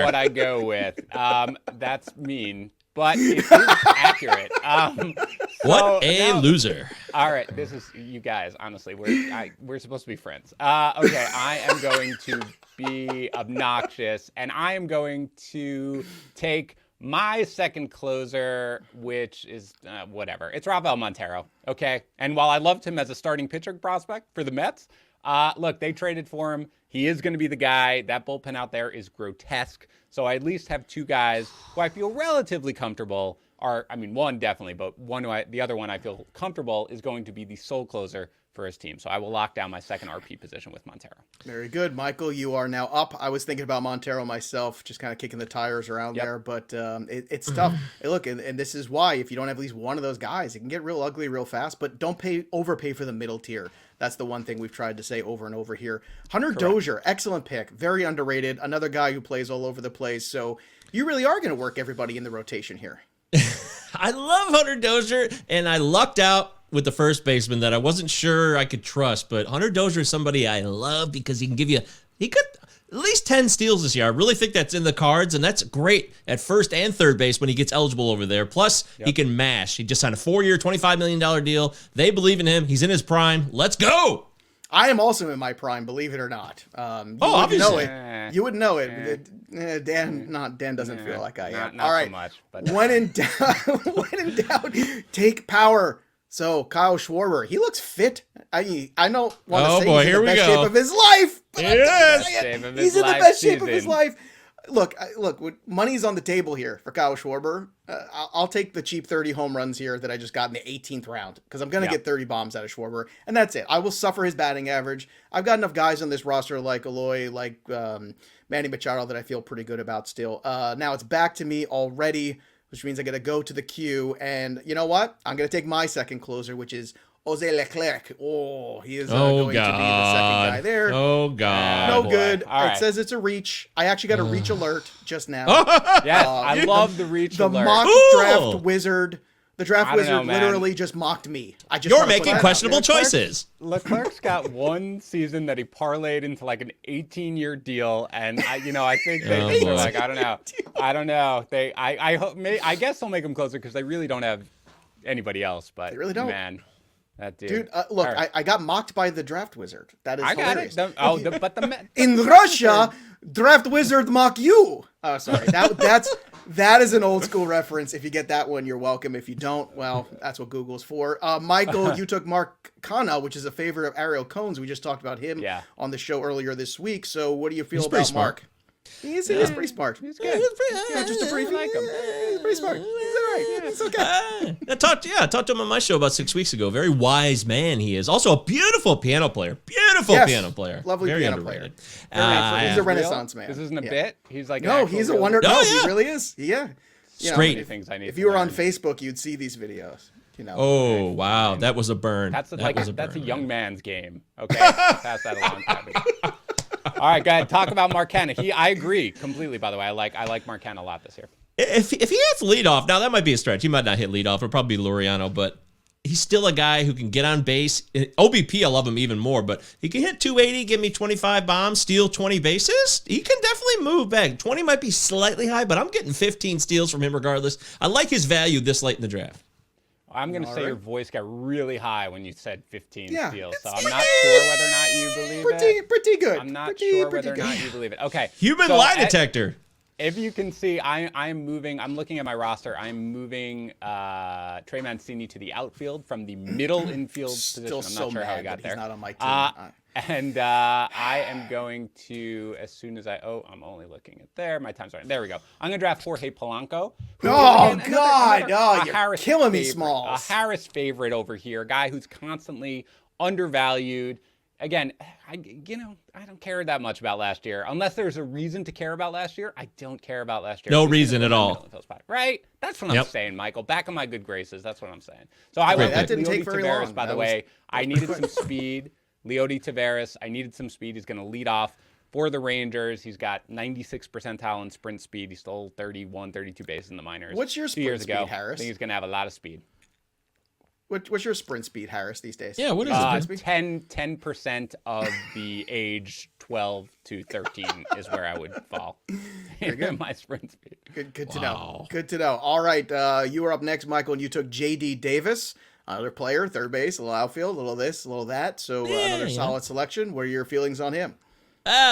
is what I go with. That's mean. But it is accurate.
What a loser.
All right, this is, you guys, honestly, we're supposed to be friends. Okay, I am going to be obnoxious, and I am going to take my second closer, which is whatever. It's Rafael Montero, okay? And while I loved him as a starting pitcher prospect for the Mets, look, they traded for him. He is going to be the guy. That bullpen out there is grotesque. So I at least have two guys who I feel relatively comfortable are, I mean, one definitely, but the other one I feel comfortable is going to be the sole closer for his team. So I will lock down my second RP position with Montero.
Very good. Michael, you are now up. I was thinking about Montero myself, just kind of kicking the tires around there, but it's tough. Hey, look, and this is why if you don't have at least one of those guys, it can get real ugly real fast, but don't overpay for the middle tier. That's the one thing we've tried to say over and over here. Hunter Dozier, excellent pick. Very underrated. Another guy who plays all over the place. So you really are going to work everybody in the rotation here.
I love Hunter Dozier, and I lucked out with the first baseman that I wasn't sure I could trust. But Hunter Dozier is somebody I love because he could at least 10 steals this year. I really think that's in the cards, and that's great at first and third base when he gets eligible over there. Plus, he can mash. He just signed a 4-year, $25 million deal. They believe in him. He's in his prime. Let's go.
I am also in my prime, believe it or not.
Obviously.
You wouldn't know it. Dan doesn't feel like I am.
Not
all right.
So much. But
when in doubt, take power. So Kyle Schwarber, he looks fit. I don't want to say he's in the best shape of his life. But he's in the best shape of his life. Look, money's on the table here for Kyle Schwarber. I'll take the cheap 30 home runs here that I just got in the 18th round because I'm going to get 30 bombs out of Schwarber, and that's it. I will suffer his batting average. I've got enough guys on this roster like Eloy, like Manny Machado that I feel pretty good about still. Now it's back to me already, which means I got to go to the queue, and you know what? I'm going to take my second closer, which is Jose Leclerc. Oh, he is going to be the second guy there.
Oh, God.
No good.
Right.
It says it's a reach. I actually got a reach alert just now.
Yes, I love the reach alert.
The mock draft wizard. The draft wizard literally just mocked me.
You're making questionable choices.
Leclerc's got one season that he parlayed into like an 18-year deal, and I think they're like, I don't know. I guess they'll make him closer because they really don't have anybody else. But
they really don't.
Man. That dude.
Dude, look, right. I got mocked by the draft wizard. That is hilarious. In Russia, draft wizard mock you. Oh, sorry. That is an old school reference. If you get that one, you're welcome. If you don't, well, that's what Google's for. Michael, you took Mark Canha, which is a favorite of Ariel Cohn's. We just talked about him on the show earlier this week. So what do you feel about Mark? He's pretty smart. He's good. Just a brief like him. He's pretty smart. He's all right. It's okay.
I talked to him on my show about 6 weeks ago. Very wise man he is. Also a beautiful piano player. Piano player.
Lovely
very
piano
underrated.
player. He's a Renaissance man.
This isn't a bit. He's like
no, he's a wonder. No, he really is. Yeah.
Straight.
If you were on Facebook, you'd see these videos.
Oh wow, that was a burn.
That's a young man's game. Okay, pass that along. All right, go ahead. Talk about Mark Canha. I agree completely. By the way, I like Mark Canha a lot this year.
If he hits leadoff, now that might be a stretch. He might not hit leadoff. It'll probably be Laureano, but he's still a guy who can get on base. OBP, I love him even more, but he can hit 280, give me 25 bombs, steal 20 bases. He can definitely move back. 20 might be slightly high, but I'm getting 15 steals from him regardless. I like his value this late in the draft.
I'm going to say your voice got really high when you said 15 steals, so I'm not sure whether or not you believe it.
Pretty good.
I'm not sure whether or not you believe it. Okay.
Human lie detector.
If you can see, I'm moving. I'm looking at my roster. I'm moving Trey Mancini to the outfield from the middle infield position.
Still
I'm
so
not sure how he
mad
got
that
there.
he's not on my team.
And I am going to, as soon as I'm only looking at there. My time's right. There we go. I'm going to draft Jorge Polanco.
Oh, God. You're
Harris
killing me,
favorite,
Smalls.
A Harris favorite over here. A guy who's constantly undervalued. Again, I don't care that much about last year. Unless there's a reason to care about last year, I don't care about last year.
No reason at all.
Right? That's what I'm saying, Michael. Back in my good graces. That's what I'm saying. So I
Right,
went
that
with
didn't take
Leody
very
Taveras,
long.
by the way. I needed some speed. Leody Taveras, I needed some speed. He's going to lead off for the Rangers. He's got 96 percentile in sprint speed. He stole 31, 32 bases in the minors.
What's your
2
sprint
years
speed,
ago.
Harris?
I think he's going to have a lot of speed.
What's your sprint speed, Harris, these days?
Yeah, what is it?
10% of the age 12 to 13 is where I would fall in my sprint speed.
Good to know. Good to know. All right, you were up next, Michael, and you took J.D. Davis, another player, third base, a little outfield, a little this, a little that. So another solid selection. What are your feelings on him?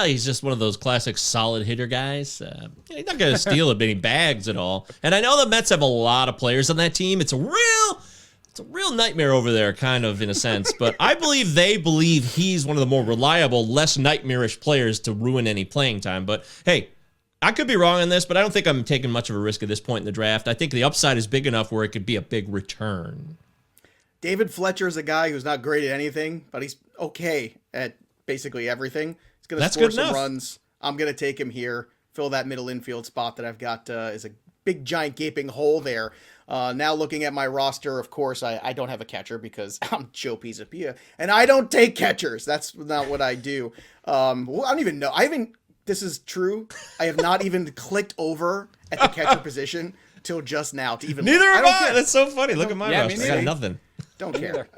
He's just one of those classic solid hitter guys. He's not going to steal many bags at all. And I know the Mets have a lot of players on that team. It's a real nightmare over there, kind of, in a sense. But I believe they believe he's one of the more reliable, less nightmarish players to ruin any playing time. But, hey, I could be wrong on this, but I don't think I'm taking much of a risk at this point in the draft. I think the upside is big enough where it could be a big return.
David Fletcher is a guy who's not great at anything, but he's okay at basically everything. He's going to score some runs. I'm going to take him here, fill that middle infield spot that I've got is a big, giant, gaping hole there. Now looking at my roster, of course, I don't have a catcher because I'm Joe Pisapia, and I don't take catchers. That's not what I do. Well, I don't even know. This is true. I have not even clicked over at the catcher position till just now to even.
Neither have I.
Care.
That's so funny. Look at my roster. I got nothing.
Don't care.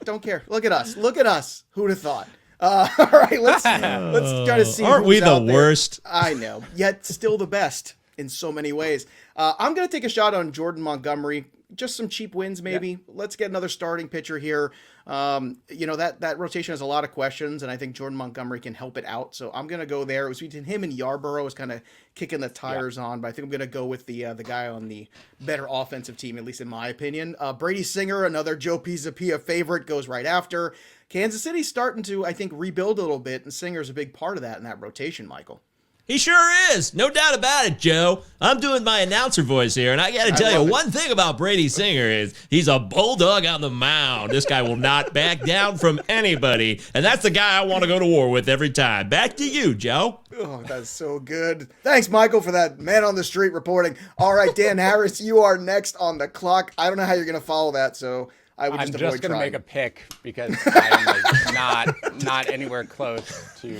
Don't care. Look at us. Look at us. Who'd have thought? All right, let's try to see.
Aren't we the worst?
I know, yet still the best in so many ways. I'm going to take a shot on Jordan Montgomery. Just some cheap wins, maybe. Yeah. Let's get another starting pitcher here. That rotation has a lot of questions, and I think Jordan Montgomery can help it out. So I'm going to go there. It was between him and Yarborough. Was kind of kicking the tires on, but I think I'm going to go with the guy on the better offensive team, at least in my opinion. Brady Singer, another Joe Pisapia favorite, goes right after. Kansas City's starting to, I think, rebuild a little bit, and Singer's a big part of that in that rotation, Michael.
He sure is. No doubt about it, Joe. I'm doing my announcer voice here, and I got to tell you, one thing about Brady Singer is he's a bulldog on the mound. This guy will not back down from anybody, and that's the guy I want to go to war with every time. Back to you, Joe.
Oh, that's so good. Thanks, Michael, for that man on the street reporting. All right, Dan Harris, you are next on the clock. I don't know how you're going to follow that, so I'm just going to
make a pick because I am not anywhere close to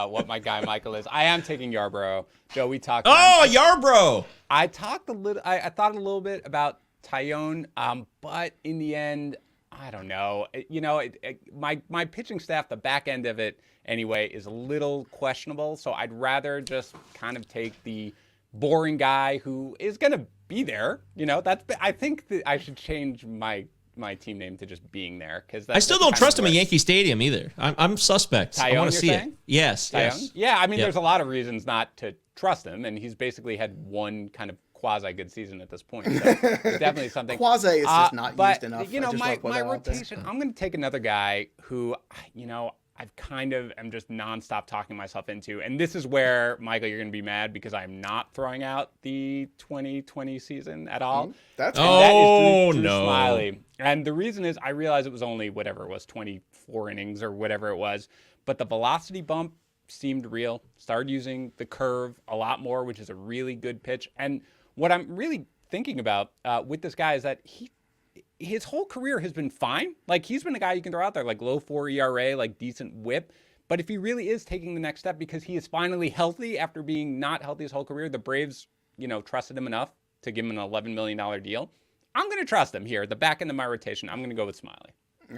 what my guy Michael is. I am taking Yarborough. Joe, we talked.
Oh, Yarborough!
I talked a little. I thought a little bit about Tyone, but in the end, I don't know. My pitching staff, the back end of it anyway, is a little questionable. So I'd rather just kind of take the boring guy who is going to be there. I think that I should change my team name to just being there because
I still don't trust him at Yankee Stadium either. I'm suspect.
Tyone,
I want to see it. Yes.
Yeah, I mean, there's a lot of reasons not to trust him, and he's basically had one kind of quasi good season at this point. So it's definitely something.
Quasi is just not used enough.
My rotation. I'm going to take another guy who, I've kind of am just nonstop talking myself into, and this is where, Michael, you're going to be mad because I'm not throwing out the 2020 season at all.
That's
that is Drew
no. Smiley. And the reason is I realized it was only whatever it was, 24 innings or whatever it was, but the velocity bump seemed real. Started using the curve a lot more, which is a really good pitch. And what I'm really thinking about with this guy is that his whole career has been fine. Like, he's been a guy you can throw out there, like low 4 ERA, like decent whip. But if he really is taking the next step because he is finally healthy after being not healthy his whole career, the Braves, trusted him enough to give him an $11 million deal. I'm going to trust him here. The back end of my rotation, I'm going to go with Smiley.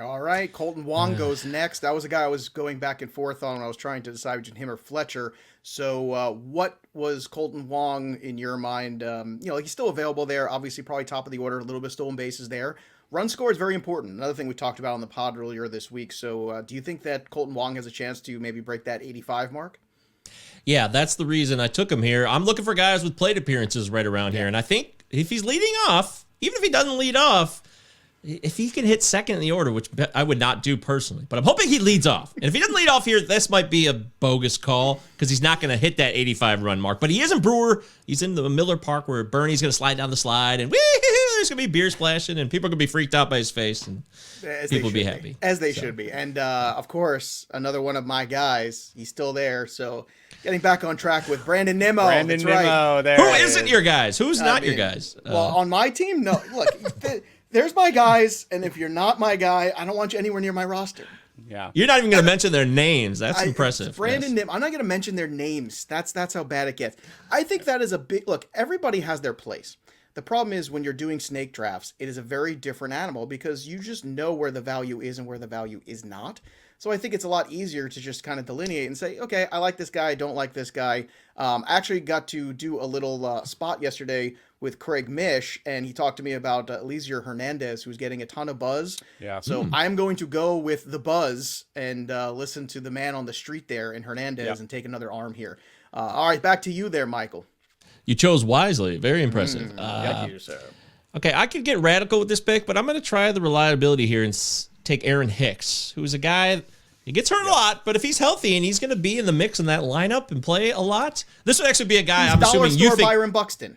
All right, Colton Wong goes next. That was a guy I was going back and forth on when I was trying to decide between him or Fletcher. So what was Colton Wong in your mind? He's still available there. Obviously, probably top of the order. A little bit of stolen bases there. Run score is very important. Another thing we talked about on the pod earlier this week. So do you think that Colton Wong has a chance to maybe break that 85 mark?
Yeah, that's the reason I took him here. I'm looking for guys with plate appearances right around here, and I think if he's leading off, even if he doesn't lead off, if he can hit second in the order, which I would not do personally, but I'm hoping he leads off. And if he doesn't lead off here, this might be a bogus call because he's not going to hit that 85-run mark. But he is in Brewer. He's in the Miller Park where Bernie's going to slide down the slide, and there's going to be beer splashing, and people are going to be freaked out by his face, and people will be happy.
As they should be. And, of course, another one of my guys, he's still there, so getting back on track with Brandon Nimmo.
Brandon Nimmo, there
Who isn't your guys? Who's not your guys?
Well, on my team, no. Look, there's my guys, and if you're not my guy, I don't want you anywhere near my roster.
Yeah.
You're not even going to mention their names. That's impressive.
Brandon Nimmo, I'm not going to mention their names. That's how bad it gets. I think that is a big look. Everybody has their place. The problem is when you're doing snake drafts, it is a very different animal because you just know where the value is and where the value is not. So I think it's a lot easier to just kind of delineate and say, okay, I like this guy, I don't like this guy. Actually got to do a little spot yesterday with Craig Mish, and he talked to me about Eliezer Hernandez, who's getting a ton of buzz.
Yeah.
So I'm going to go with the buzz and listen to the man on the street there in Hernandez and take another arm here. All right, back to you there, Michael.
You chose wisely. Very impressive.
Thank you, sir.
Okay, I could get radical with this pick, but I'm going to try the reliability here and take Aaron Hicks, who's a guy, he gets hurt a lot, but if he's healthy and he's going to be in the mix in that lineup and play a lot, this would actually be a guy I'm assuming you think.
Byron Buxton.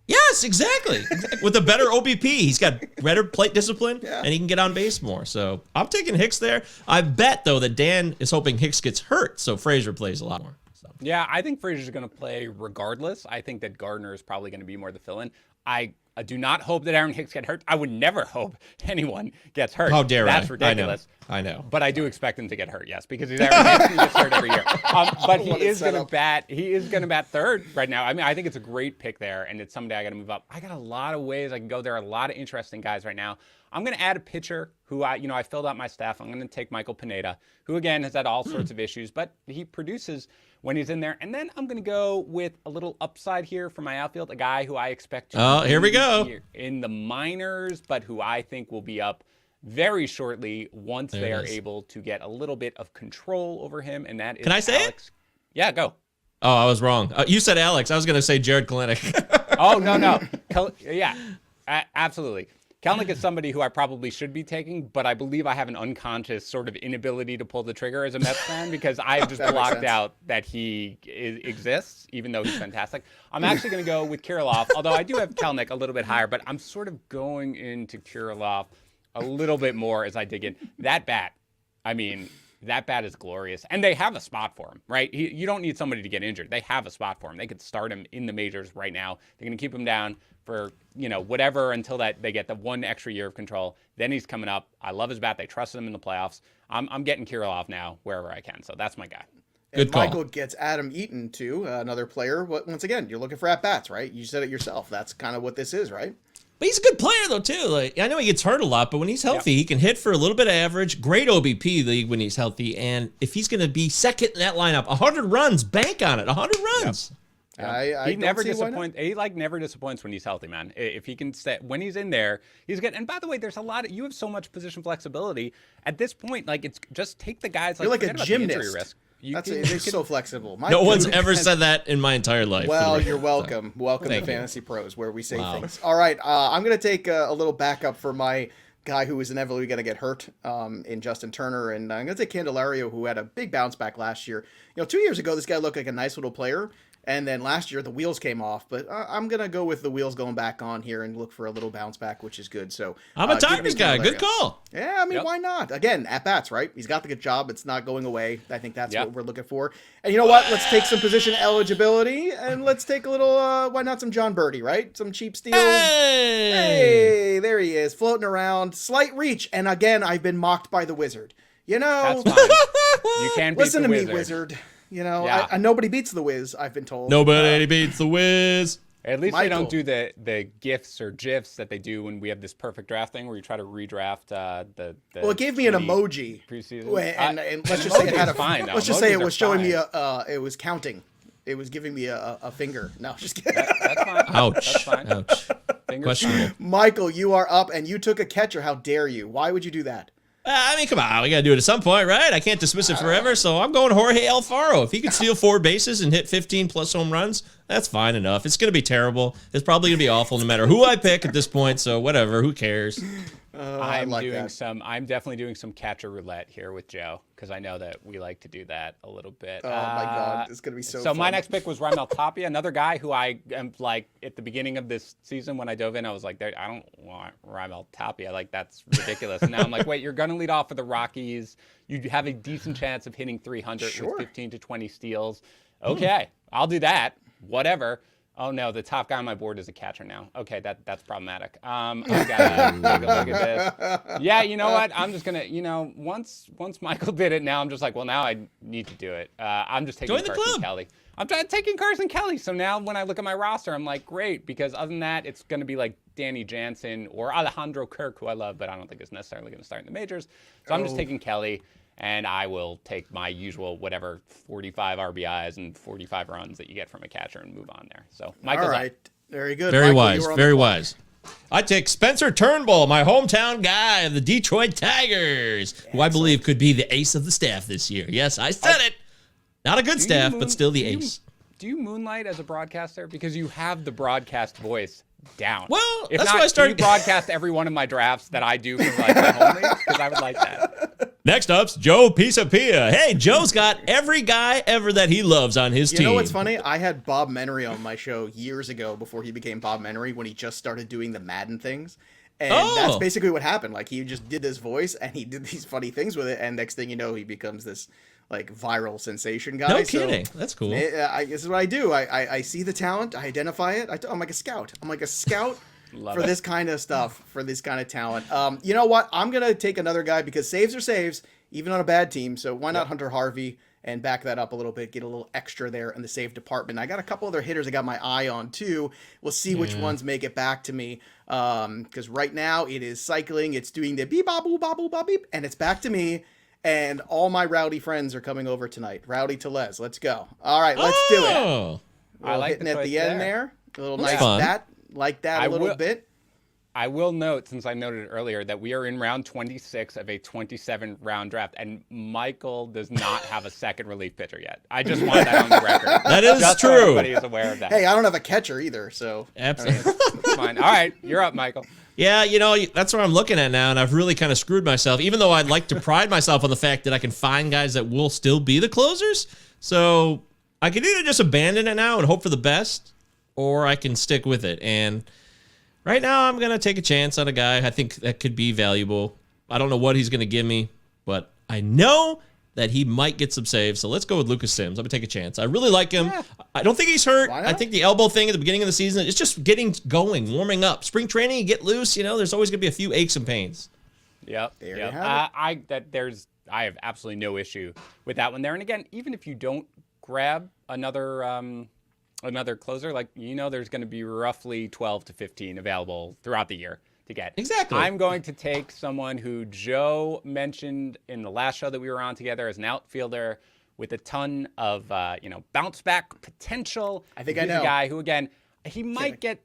Yes, exactly. With a better OBP, he's got better plate discipline, and he can get on base more. So I'm taking Hicks there. I bet, though, that Dan is hoping Hicks gets hurt, so Frazier plays a lot more. So.
Yeah, I think Frazier's going to play regardless. I think that Gardner is probably going to be more the fill-in. I do not hope that Aaron Hicks gets hurt. I would never hope anyone gets hurt.
How dare
That's
I?
ridiculous.
I know.
But I do expect him to get hurt, yes, because he's Aaron Hicks and he gets hurt every year. But he is going to bat. He is going to bat third right now. I mean, I think it's a great pick there, and it's someday I got to move up. I got a lot of ways I can go. There are a lot of interesting guys right now. I'm going to add a pitcher who I filled out my staff. I'm going to take Michael Pineda, who again has had all sorts of issues, but he produces when he's in there. And then I'm going to go with a little upside here for my outfield, a guy who I expect to
here we go.
In the minors, but who I think will be up very shortly once they are able to get a little bit of control over him. And that is
Can I say
Alex.
it?
Yeah, go.
Oh, I was wrong. You said Alex. I was going to say Jared Kalenic.
Oh, no. Yeah, absolutely. Kelenic is somebody who I probably should be taking, but I believe I have an unconscious sort of inability to pull the trigger as a Mets fan because I have just blocked out that he exists, even though he's fantastic. I'm actually going to go with Kirilloff, although I do have Kelenic a little bit higher, but I'm sort of going into Kirilloff a little bit more as I dig in. That bat is glorious. And they have a spot for him, right? You don't need somebody to get injured. They have a spot for him. They could start him in the majors right now. They're going to keep him down for, whatever until that they get the one extra year of control. Then he's coming up. I love his bat. They trusted him in the playoffs. I'm getting Kirilloff now wherever I can. So that's my guy.
And Michael gets Adam Eaton, too, another player. Once again, you're looking for at-bats, right? You said it yourself. That's kind of what this is, right?
But he's a good player, though, too. Like I know he gets hurt a lot, but when he's healthy, he can hit for a little bit of average. Great OBP league when he's healthy. And if he's going to be second in that lineup, 100 runs, bank on it. 100 runs.
Yep. I
he never disappoints. He never disappoints when he's healthy, man. If he can stay, when he's in there, he's good. And by the way, there's a lot of, you have so much position flexibility at this point. Like it's just take the guys.
You're like a gymnast.
Injury risk.
It's so flexible.
No one's ever said that in my entire life.
Well, you're welcome. Welcome to Fantasy Pros, where we say things. All right, I'm going to take a little backup for my guy who is inevitably going to get hurt in Justin Turner, and I'm going to take Candelario, who had a big bounce back last year. 2 years ago, this guy looked like a nice little player. And then last year, the wheels came off. But I'm going to go with the wheels going back on here and look for a little bounce back, which is good. So
I'm a Tigers guy. Good call.
Yeah, why not? Again, at-bats, right? He's got the good job. It's not going away. I think that's what we're looking for. And you know what? Let's take some position eligibility, and let's take a little, why not some John Birdie, right? Some cheap steals. Hey, there he is, floating around. Slight reach. And again, I've been mocked by the Wizard.
That's fine. You can't beat
Listen
the
to
Wizard.
me, Wizard. Nobody beats the Wiz, I've been told.
Nobody beats the Wiz.
At least they don't do the GIFs or GIFs that they do when we have this perfect draft thing where you try to redraft the
Well, it gave me an emoji.
Preseason.
And let's just say it had
fine,
let's just say it was showing me it was counting. It was giving me a finger. No, just kidding.
That's fine.
Ouch.
That's fine.
Ouch. Questionable.
Michael, you are up, and you took a catcher. How dare you? Why would you do that?
I mean, come on, we got to do it at some point, right? I can't dismiss it forever, so I'm going Jorge Alfaro. If he could steal 4 bases and hit 15-plus home runs, that's fine enough. It's going to be terrible. It's probably going to be awful no matter who I pick at this point, so whatever, who cares?
I'm definitely doing some catcher roulette here with Joe, because I know that we like to do that a little bit.
Oh, my God. It's going to be so
So
fun.
my next pick was Raimel Tapia, another guy who I am like, at the beginning of this season when I dove in, I was like, I don't want Raimel Tapia. Like, that's ridiculous. And now I'm like, wait, you're going to lead off for the Rockies. You have a decent chance of hitting 300 with 15 to 20 steals. Okay, I'll do that. Whatever. Oh no, the top guy on my board is a catcher now. Okay, that's problematic. I gotta take a look at this. Yeah, you know what? I'm just gonna, once Michael did it, now I'm just like, well, now I need to do it. I'm just taking Carson Kelly. I'm taking Carson Kelly. So now when I look at my roster, I'm like, great, because other than that, it's gonna be like Danny Jansen or Alejandro Kirk, who I love, but I don't think is necessarily gonna start in the majors. So I'm just taking Kelly. And I will take my usual, 45 RBIs and 45 runs that you get from a catcher and move on there. So, Michael's
all right.
up.
Very good.
Very
Michael,
wise. Very wise. I take Spencer Turnbull, my hometown guy of the Detroit Tigers, who I believe could be the ace of the staff this year. Yes, I said it. Not a good staff, but still the ace.
Do you moonlight as a broadcaster? Because you have the broadcast voice down.
Well,
if
that's
not,
why I started.
Can you broadcast every one of my drafts that I do for like my home league? Because I would like that.
Next up's Joe Pisapia. Hey, Joe's got every guy ever that he loves on his team.
You know what's funny? I had Bob Menery on my show years ago before he became Bob Menery, when he just started doing the Madden things. And that's basically what happened. Like, he just did this voice and he did these funny things with it. And next thing you know, he becomes this like viral sensation guy.
No kidding. That's cool.
This is what I do. I see the talent, I identify it. I'm like a scout. I'm like a scout for this kind of stuff, for this kind of talent. You know what? I'm going to take another guy because saves are saves, even on a bad team. So why not Hunter Harvey and back that up a little bit, get a little extra there in the save department. I got a couple other hitters I got my eye on too. We'll see which ones make it back to me. Because right now it is cycling. It's doing the beep, bop, boop, bop, boop, bop, beep, and it's back to me. And all my rowdy friends are coming over tonight. Rowdy to Les. Let's go. All right, let's do it.
I like
hitting at the end there. A little
That's
nice
fun.
bat. Like that a little bit.
I will note, since I noted earlier, that we are in round 26 of a 27-round draft, and Michael does not have a second relief pitcher yet. I just want that on the record.
That is
just
true.
So everybody is aware of that.
Hey, I don't have a catcher either, so.
Absolutely.
It's fine. All right, you're up, Michael.
Yeah, that's what I'm looking at now, and I've really kind of screwed myself, even though I'd like to pride myself on the fact that I can find guys that will still be the closers. So I can either just abandon it now and hope for the best, or I can stick with it. And right now I'm going to take a chance on a guy I think that could be valuable. I don't know what he's going to give me, but I know that he might get some saves. So let's go with Lucas Sims. I'm going to take a chance. I really like him. Yeah. I don't think he's hurt.
Why not?
I think the elbow thing at the beginning of the season, it's just getting going, warming up. Spring training, you get loose, there's always going to be a few aches and pains.
Yep.
There you have it.
I have absolutely no issue with that one there. And again, even if you don't grab another closer, there's going to be roughly 12 to 15 available throughout the year to get.
Exactly.
I'm going to take someone who Joe mentioned in the last show that we were on together as an outfielder with a ton of bounce back potential.
I think
He's
I know.
a guy who, again, he might get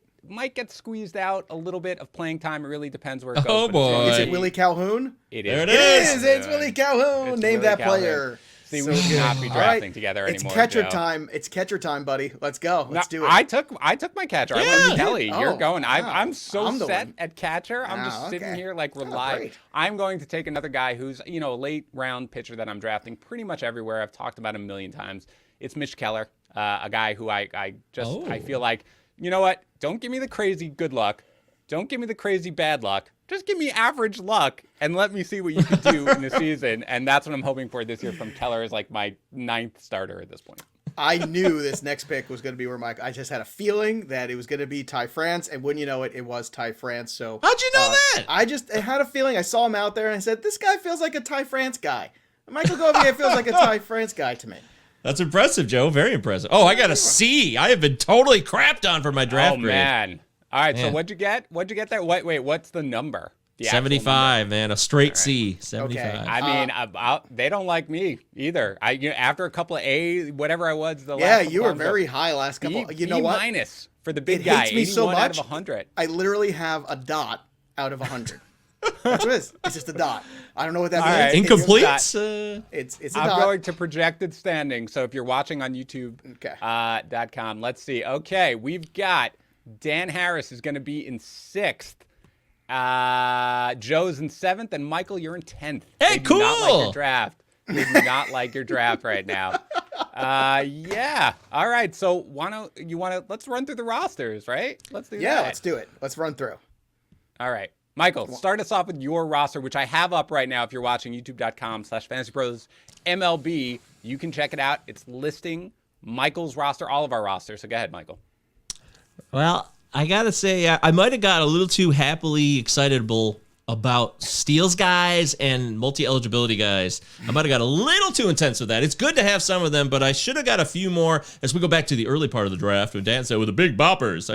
squeezed out a little bit of playing time. It really depends where it goes.
Oh, boy.
Is it Willie Calhoun?
It is.
There it
It
is.
is. It's Willie Calhoun.
It's
Name
Willie
that
Calhoun.
player.
See,
So
we should
good.
not be
All
drafting
right.
together
It's
anymore.
catcher
Joe.
time. It's catcher time, buddy. Let's go. Let's do it.
I took my catcher. I went
Yeah.
with Kelly.
Oh,
You're going.
wow.
I'm so
I'm the
set
one.
at catcher. I'm just sitting
okay.
here like
Oh,
rely.
great.
I'm going to take another guy who's a late round pitcher that I'm drafting pretty much everywhere. I've talked about him a million times. It's Mitch Keller, a guy who I feel like, you know what? Don't give me the crazy good luck. Don't give me the crazy bad luck. Just give me average luck and let me see what you can do in the season. And that's what I'm hoping for this year from Keller as like my 9th starter at this point.
I knew this next pick was going to be where I just had a feeling that it was going to be Ty France, and wouldn't you know it, it was Ty France. So
How'd you know that?
I had a feeling. I saw him out there, and I said, "This guy feels like a Ty France guy." Michael Govier feels like a Ty France guy to me.
That's impressive, Joe. Very impressive. Oh, I got a C. I have been totally crapped on for my draft grade.
Man. All right, so
Man.
what'd you get? What'd you get there? Wait, what's the number? The actual
75, man. A straight C. 75.
Okay.
I mean, they don't like me either. After a couple of A, whatever I was, the
Yeah,
last
you were
couple
very high last couple.
B,
You know
B
what?
minus for the big
It
guy.
hates me so
81 out
much.
of 100.
I literally have a dot out of 100. That's what it is. It's just a dot. I don't know what that
All
means.
right.
Incomplete.
It's a
I'm
dot.
going to projected standing. So if you're watching on YouTube.com, let's see. Okay, we've got Dan Harris is going to be in 6th. Joe's in 7th, and Michael, you're in 10th.
Hey,
They do not like
cool.
your draft. They do not like your draft right now. Yeah. All right. So let's run through the rosters, right? Let's do that.
Yeah, let's do it. Let's run through.
All right. Michael, start us off with your roster, which I have up right now. If you're watching youtube.com/FantasyPros MLB, you can check it out. It's listing Michael's roster, all of our rosters. So go ahead, Michael.
Well, I gotta say, I might have got a little too happily excitable about steals guys and multi-eligibility guys. I might have got a little too intense with that. It's good to have some of them, but I should have got a few more as we go back to the early part of the draft when Dan said with the big boppers.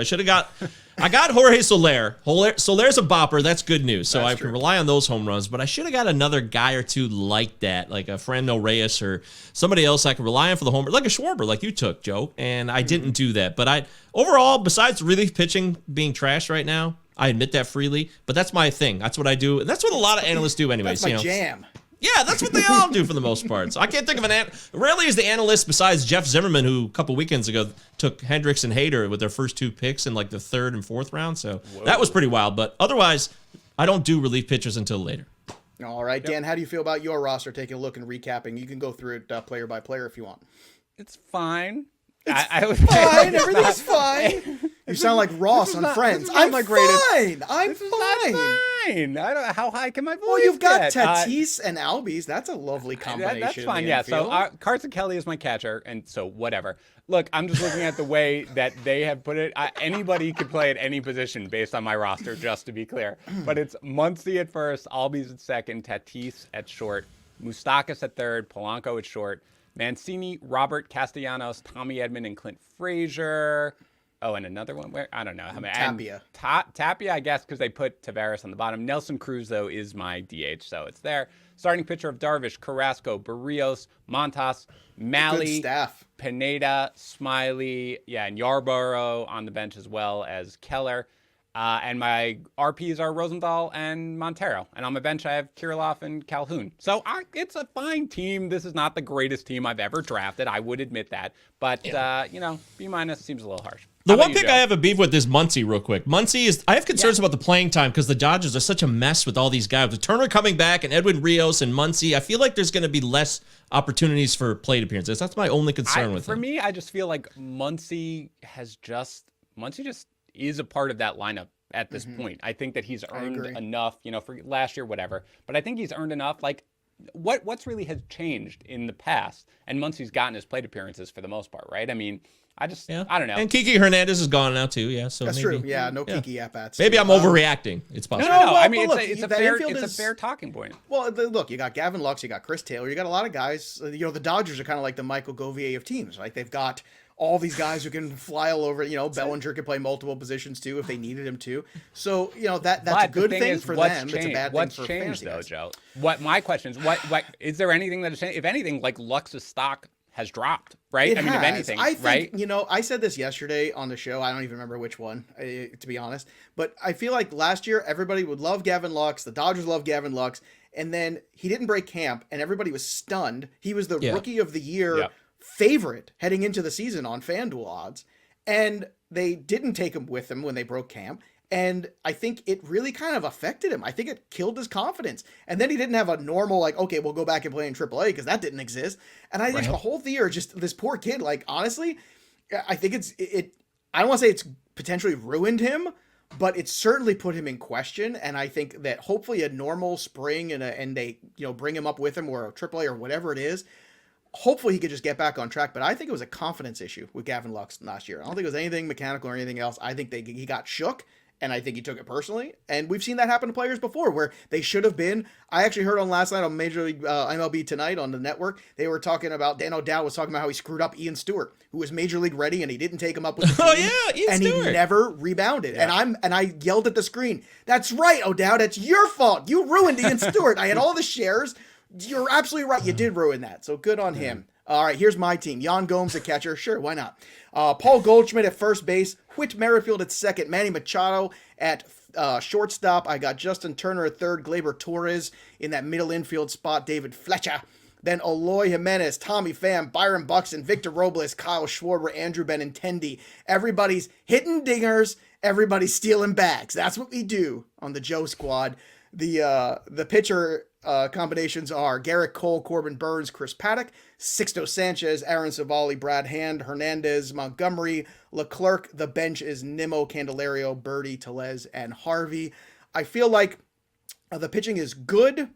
I got Jorge Soler. Soler's a bopper. That's good news. So I can rely on those home runs, but I should have got another guy or two like that, like a Fernando Reyes or somebody else I can rely on for the homer, like a Schwarber, like you took, Joe. And I didn't do that. But overall, besides relief pitching being trash right now, I admit that freely, but that's my thing. That's what I do. And that's what a lot of analysts do anyways.
That's my jam.
Yeah, that's what they all do for the most part. So I can't think of rarely is the analyst besides Jeff Zimmerman, who a couple weekends ago took Hendricks and Hader with their first 2 picks in like the 3rd and 4th round. So that was pretty wild. But otherwise, I don't do relief pitchers until later.
All right, Dan, how do you feel about your roster? Taking a look and recapping. You can go through it player by player if you want.
It's fine.
Fine, everything's fine. You sound like Ross on Friends. I'm fine. I'm fine.
Fine. I don't know how high can my voice
Well, you've got
get?
Tatis and Albies. That's a lovely combination.
That's fine.
In the
Yeah. So
infield.
Carson Kelly is my catcher, and so whatever. Look, I'm just looking at the way that they have put it. Anybody could play at any position based on my roster, just to be clear. But it's Muncy at first, Albies at second, Tatis at short, Moustakas at third, Polanco at short, Mancini, Robert Castellanos, Tommy Edman, and Clint Frazier. Oh, and another one where I don't know how many.
Tapia.
Tapia, I guess, because they put Tavares on the bottom. Nelson Cruz, though, is my DH, so it's there. Starting pitcher of Darvish, Carrasco, Barrios, Montas, Malley,
Good staff.
Pineda, Smiley, and Yarborough on the bench as well as Keller. And my RPs are Rosenthal and Montero. And on my bench, I have Kirilloff and Calhoun. So it's a fine team. This is not the greatest team I've ever drafted. I would admit that. But, B- seems a little harsh.
The one thing I have a beef with is Muncy real quick. I have concerns about the playing time because the Dodgers are such a mess with all these guys. With Turner coming back and Edwin Rios and Muncy, I feel like there's going to be less opportunities for plate appearances. That's my only concern with him.
For me, I just feel like Muncy just is a part of that lineup at this point. I think that he's earned enough, for last year, whatever. But I think he's earned enough. Like, what's really has changed in the past? And Muncy's gotten his plate appearances for the most part, right? I mean, I don't know.
And Kiki Hernandez is gone now too, yeah. So
That's
maybe,
true. Yeah, no Kiki at-bats.
Maybe I'm overreacting. It's possible.
No.
well,
I mean,
but look,
it's
that infield
a
is-
fair talking point.
Well, look, you got Gavin Lux, you got Chris Taylor, you got a lot of guys. The Dodgers are kind of like the Michael Govier of teams, right? They've got all these guys who can fly all over. Bellinger could play multiple positions too if they needed him to. So that's a good thing for them. It's a bad thing for
changed,
fantasy
though,
guys.
Joe? My question is, what is there anything that has changed? If anything, like Lux's stock has dropped, right?
If
anything,
I think,
right?
I said this yesterday on the show. I don't even remember which one, to be honest. But I feel like last year, everybody would love Gavin Lux. The Dodgers love Gavin Lux. And then he didn't break camp, and everybody was stunned. He was the rookie of the year favorite heading into the season on FanDuel odds. And they didn't take him with them when they broke camp. And I think it really kind of affected him. I think it killed his confidence. And then he didn't have a normal, okay, we'll go back and play in AAA because that didn't exist. And I think the whole year, just this poor kid, honestly, I think I don't want to say it's potentially ruined him, but it certainly put him in question. And I think that hopefully a normal spring and they, bring him up with him or a AAA or whatever it is, hopefully he could just get back on track. But I think it was a confidence issue with Gavin Lux last year. I don't think it was anything mechanical or anything else. I think he got shook. And I think he took it personally. And we've seen that happen to players before where they should have been. I actually heard on last night on Major League MLB Tonight on the network, they were talking about, Dan O'Dowd was talking about how he screwed up Ian Stewart, who was Major League ready, and he didn't take him up with the team.
Oh, yeah, Ian Stewart.
He never rebounded. Yeah. And I yelled at the screen, "That's right, O'Dowd. It's your fault. You ruined Ian Stewart. I had all the shares. You're absolutely right. You did ruin that. So good on him." All right, here's my team. Yan Gomes at catcher. Sure, why not? Paul Goldschmidt at first base. Whit Merrifield at second. Manny Machado at shortstop, I got Justin Turner at third, Gleyber Torres in that middle infield spot, David Fletcher. Then Eloy Jimenez, Tommy Pham, Byron Buxton, Victor Robles, Kyle Schwarber, Andrew Benintendi. Everybody's hitting dingers. Everybody's stealing bags. That's what we do on the Joe Squad. The pitcher combinations are Garrett Cole, Corbin Burns, Chris Paddock, Sixto Sanchez, Aaron Savali, Brad Hand, Hernandez, Montgomery, Leclerc. The bench is Nimmo, Candelario, Birdie, Tellez, and Harvey. I feel like the pitching is good.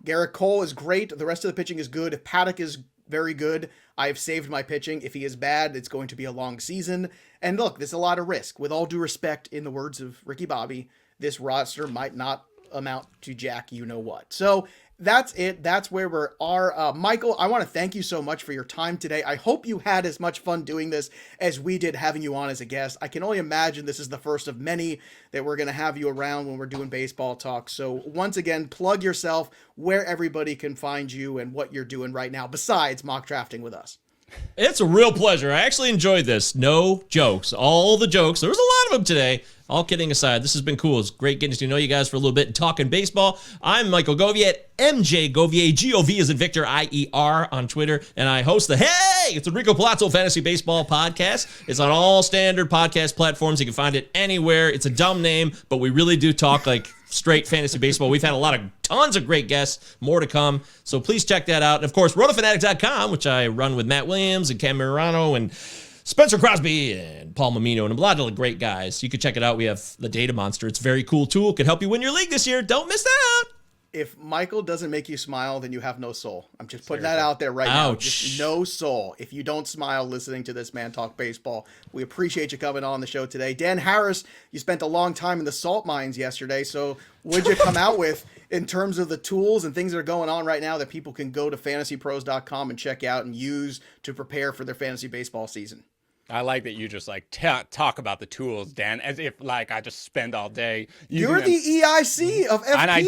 Garrett Cole is great. The rest of the pitching is good. Paddock is very good. I have saved my pitching. If he is bad, it's going to be a long season. And look, there's a lot of risk. With all due respect, in the words of Ricky Bobby, this roster might not amount to jack you know what. So that's it. That's where we are. Michael, I want to thank you so much for your time today. I hope you had as much fun doing this as we did having you on as a guest. I can only imagine this is the first of many that we're going to have you around when we're doing baseball talk. So once again, plug yourself, where everybody can find you and what you're doing right now besides mock drafting with us.
It's a real pleasure. I actually enjoyed this. No jokes. All the jokes. There was a lot of them today. All kidding aside, this has been cool. It's great getting to know you guys for a little bit and talking baseball. I'm Michael Govier at MJ Govier, G-O-V as in Victor, I-E-R on Twitter, and I host the it's Enrico Palazzo Fantasy Baseball Podcast. It's on all standard podcast platforms. You can find it anywhere. It's a dumb name, but we really do talk like straight fantasy baseball. We've had tons of great guests, more to come. So please check that out. And of course, rotofanatic.com, which I run with Matt Williams and Cam Mirano and Spencer Crosby and Paul Mamino and a lot of great guys. You can check it out. We have the Data Monster. It's a very cool tool. It can help you win your league this year. Don't miss out.
If Michael doesn't make you smile, then you have no soul. I'm just putting that out there right now. Just no soul. If you don't smile listening to this man talk baseball, we appreciate you coming on the show today. Dan Harris, you spent a long time in the salt mines yesterday. So what'd you come out with in terms of the tools and things that are going on right now that people can go to FantasyPros.com and check out and use to prepare for their fantasy baseball season?
I like that you just talk about the tools, Dan, as if I just spend all day using
You're
them.
the EIC of FP.
And I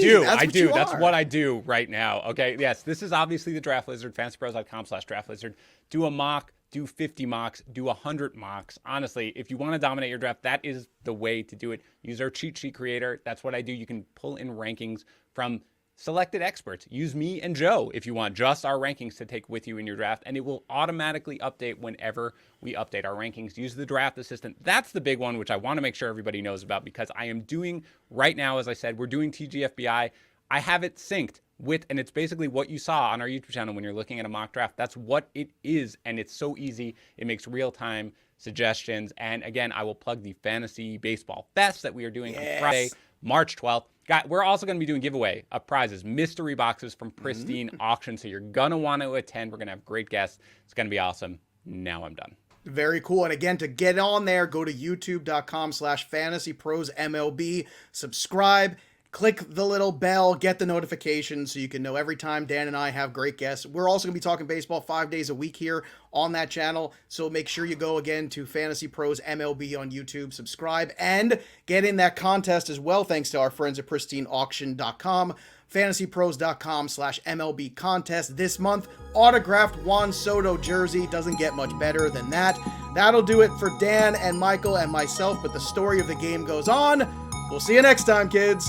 do.
That's
what I do right now. Okay. Yes. This is obviously the Draft Lizard, fantasypros.com/Draft Lizard. Do a mock, do 50 mocks, do 100 mocks. Honestly, if you want to dominate your draft, that is the way to do it. Use our cheat sheet creator. That's what I do. You can pull in rankings from selected experts. Use me and Joe if you want just our rankings to take with you in your draft, and it will automatically update whenever we update our rankings. Use the draft assistant. That's the big one, which I want to make sure everybody knows about, because I am doing right now, as I said, we're doing TGFBI. I have it synced with, and it's basically what you saw on our YouTube channel when you're looking at a mock draft. That's what it is, and it's so easy. It makes real-time suggestions, and again, I will plug the Fantasy Baseball Fest that we are doing on Friday, March 12th. We're also going to be doing giveaway of prizes, mystery boxes from Pristine Auction. So you're going to want to attend. We're going to have great guests. It's going to be awesome. Now I'm done.
Very cool. And again, to get on there, go to youtube.com/FantasyProsMLB. Subscribe. Click the little bell, get the notifications so you can know every time Dan and I have great guests. We're also going to be talking baseball 5 days a week here on that channel. So make sure you go again to Fantasy Pros MLB on YouTube, subscribe, and get in that contest as well, thanks to our friends at PristineAuction.com. FantasyPros.com/MLB contest this month. Autographed Juan Soto jersey. Doesn't get much better than that. That'll do it for Dan and Michael and myself, but the story of the game goes on. We'll see you next time, kids.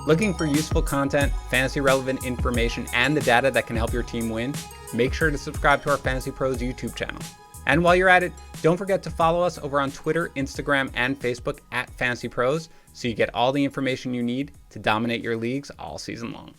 Looking for useful content, fantasy relevant information, and the data that can help your team win? Make sure to subscribe to our Fantasy Pros YouTube channel. And while you're at it, don't forget to follow us over on Twitter, Instagram, and Facebook at Fantasy Pros so you get all the information you need to dominate your leagues all season long.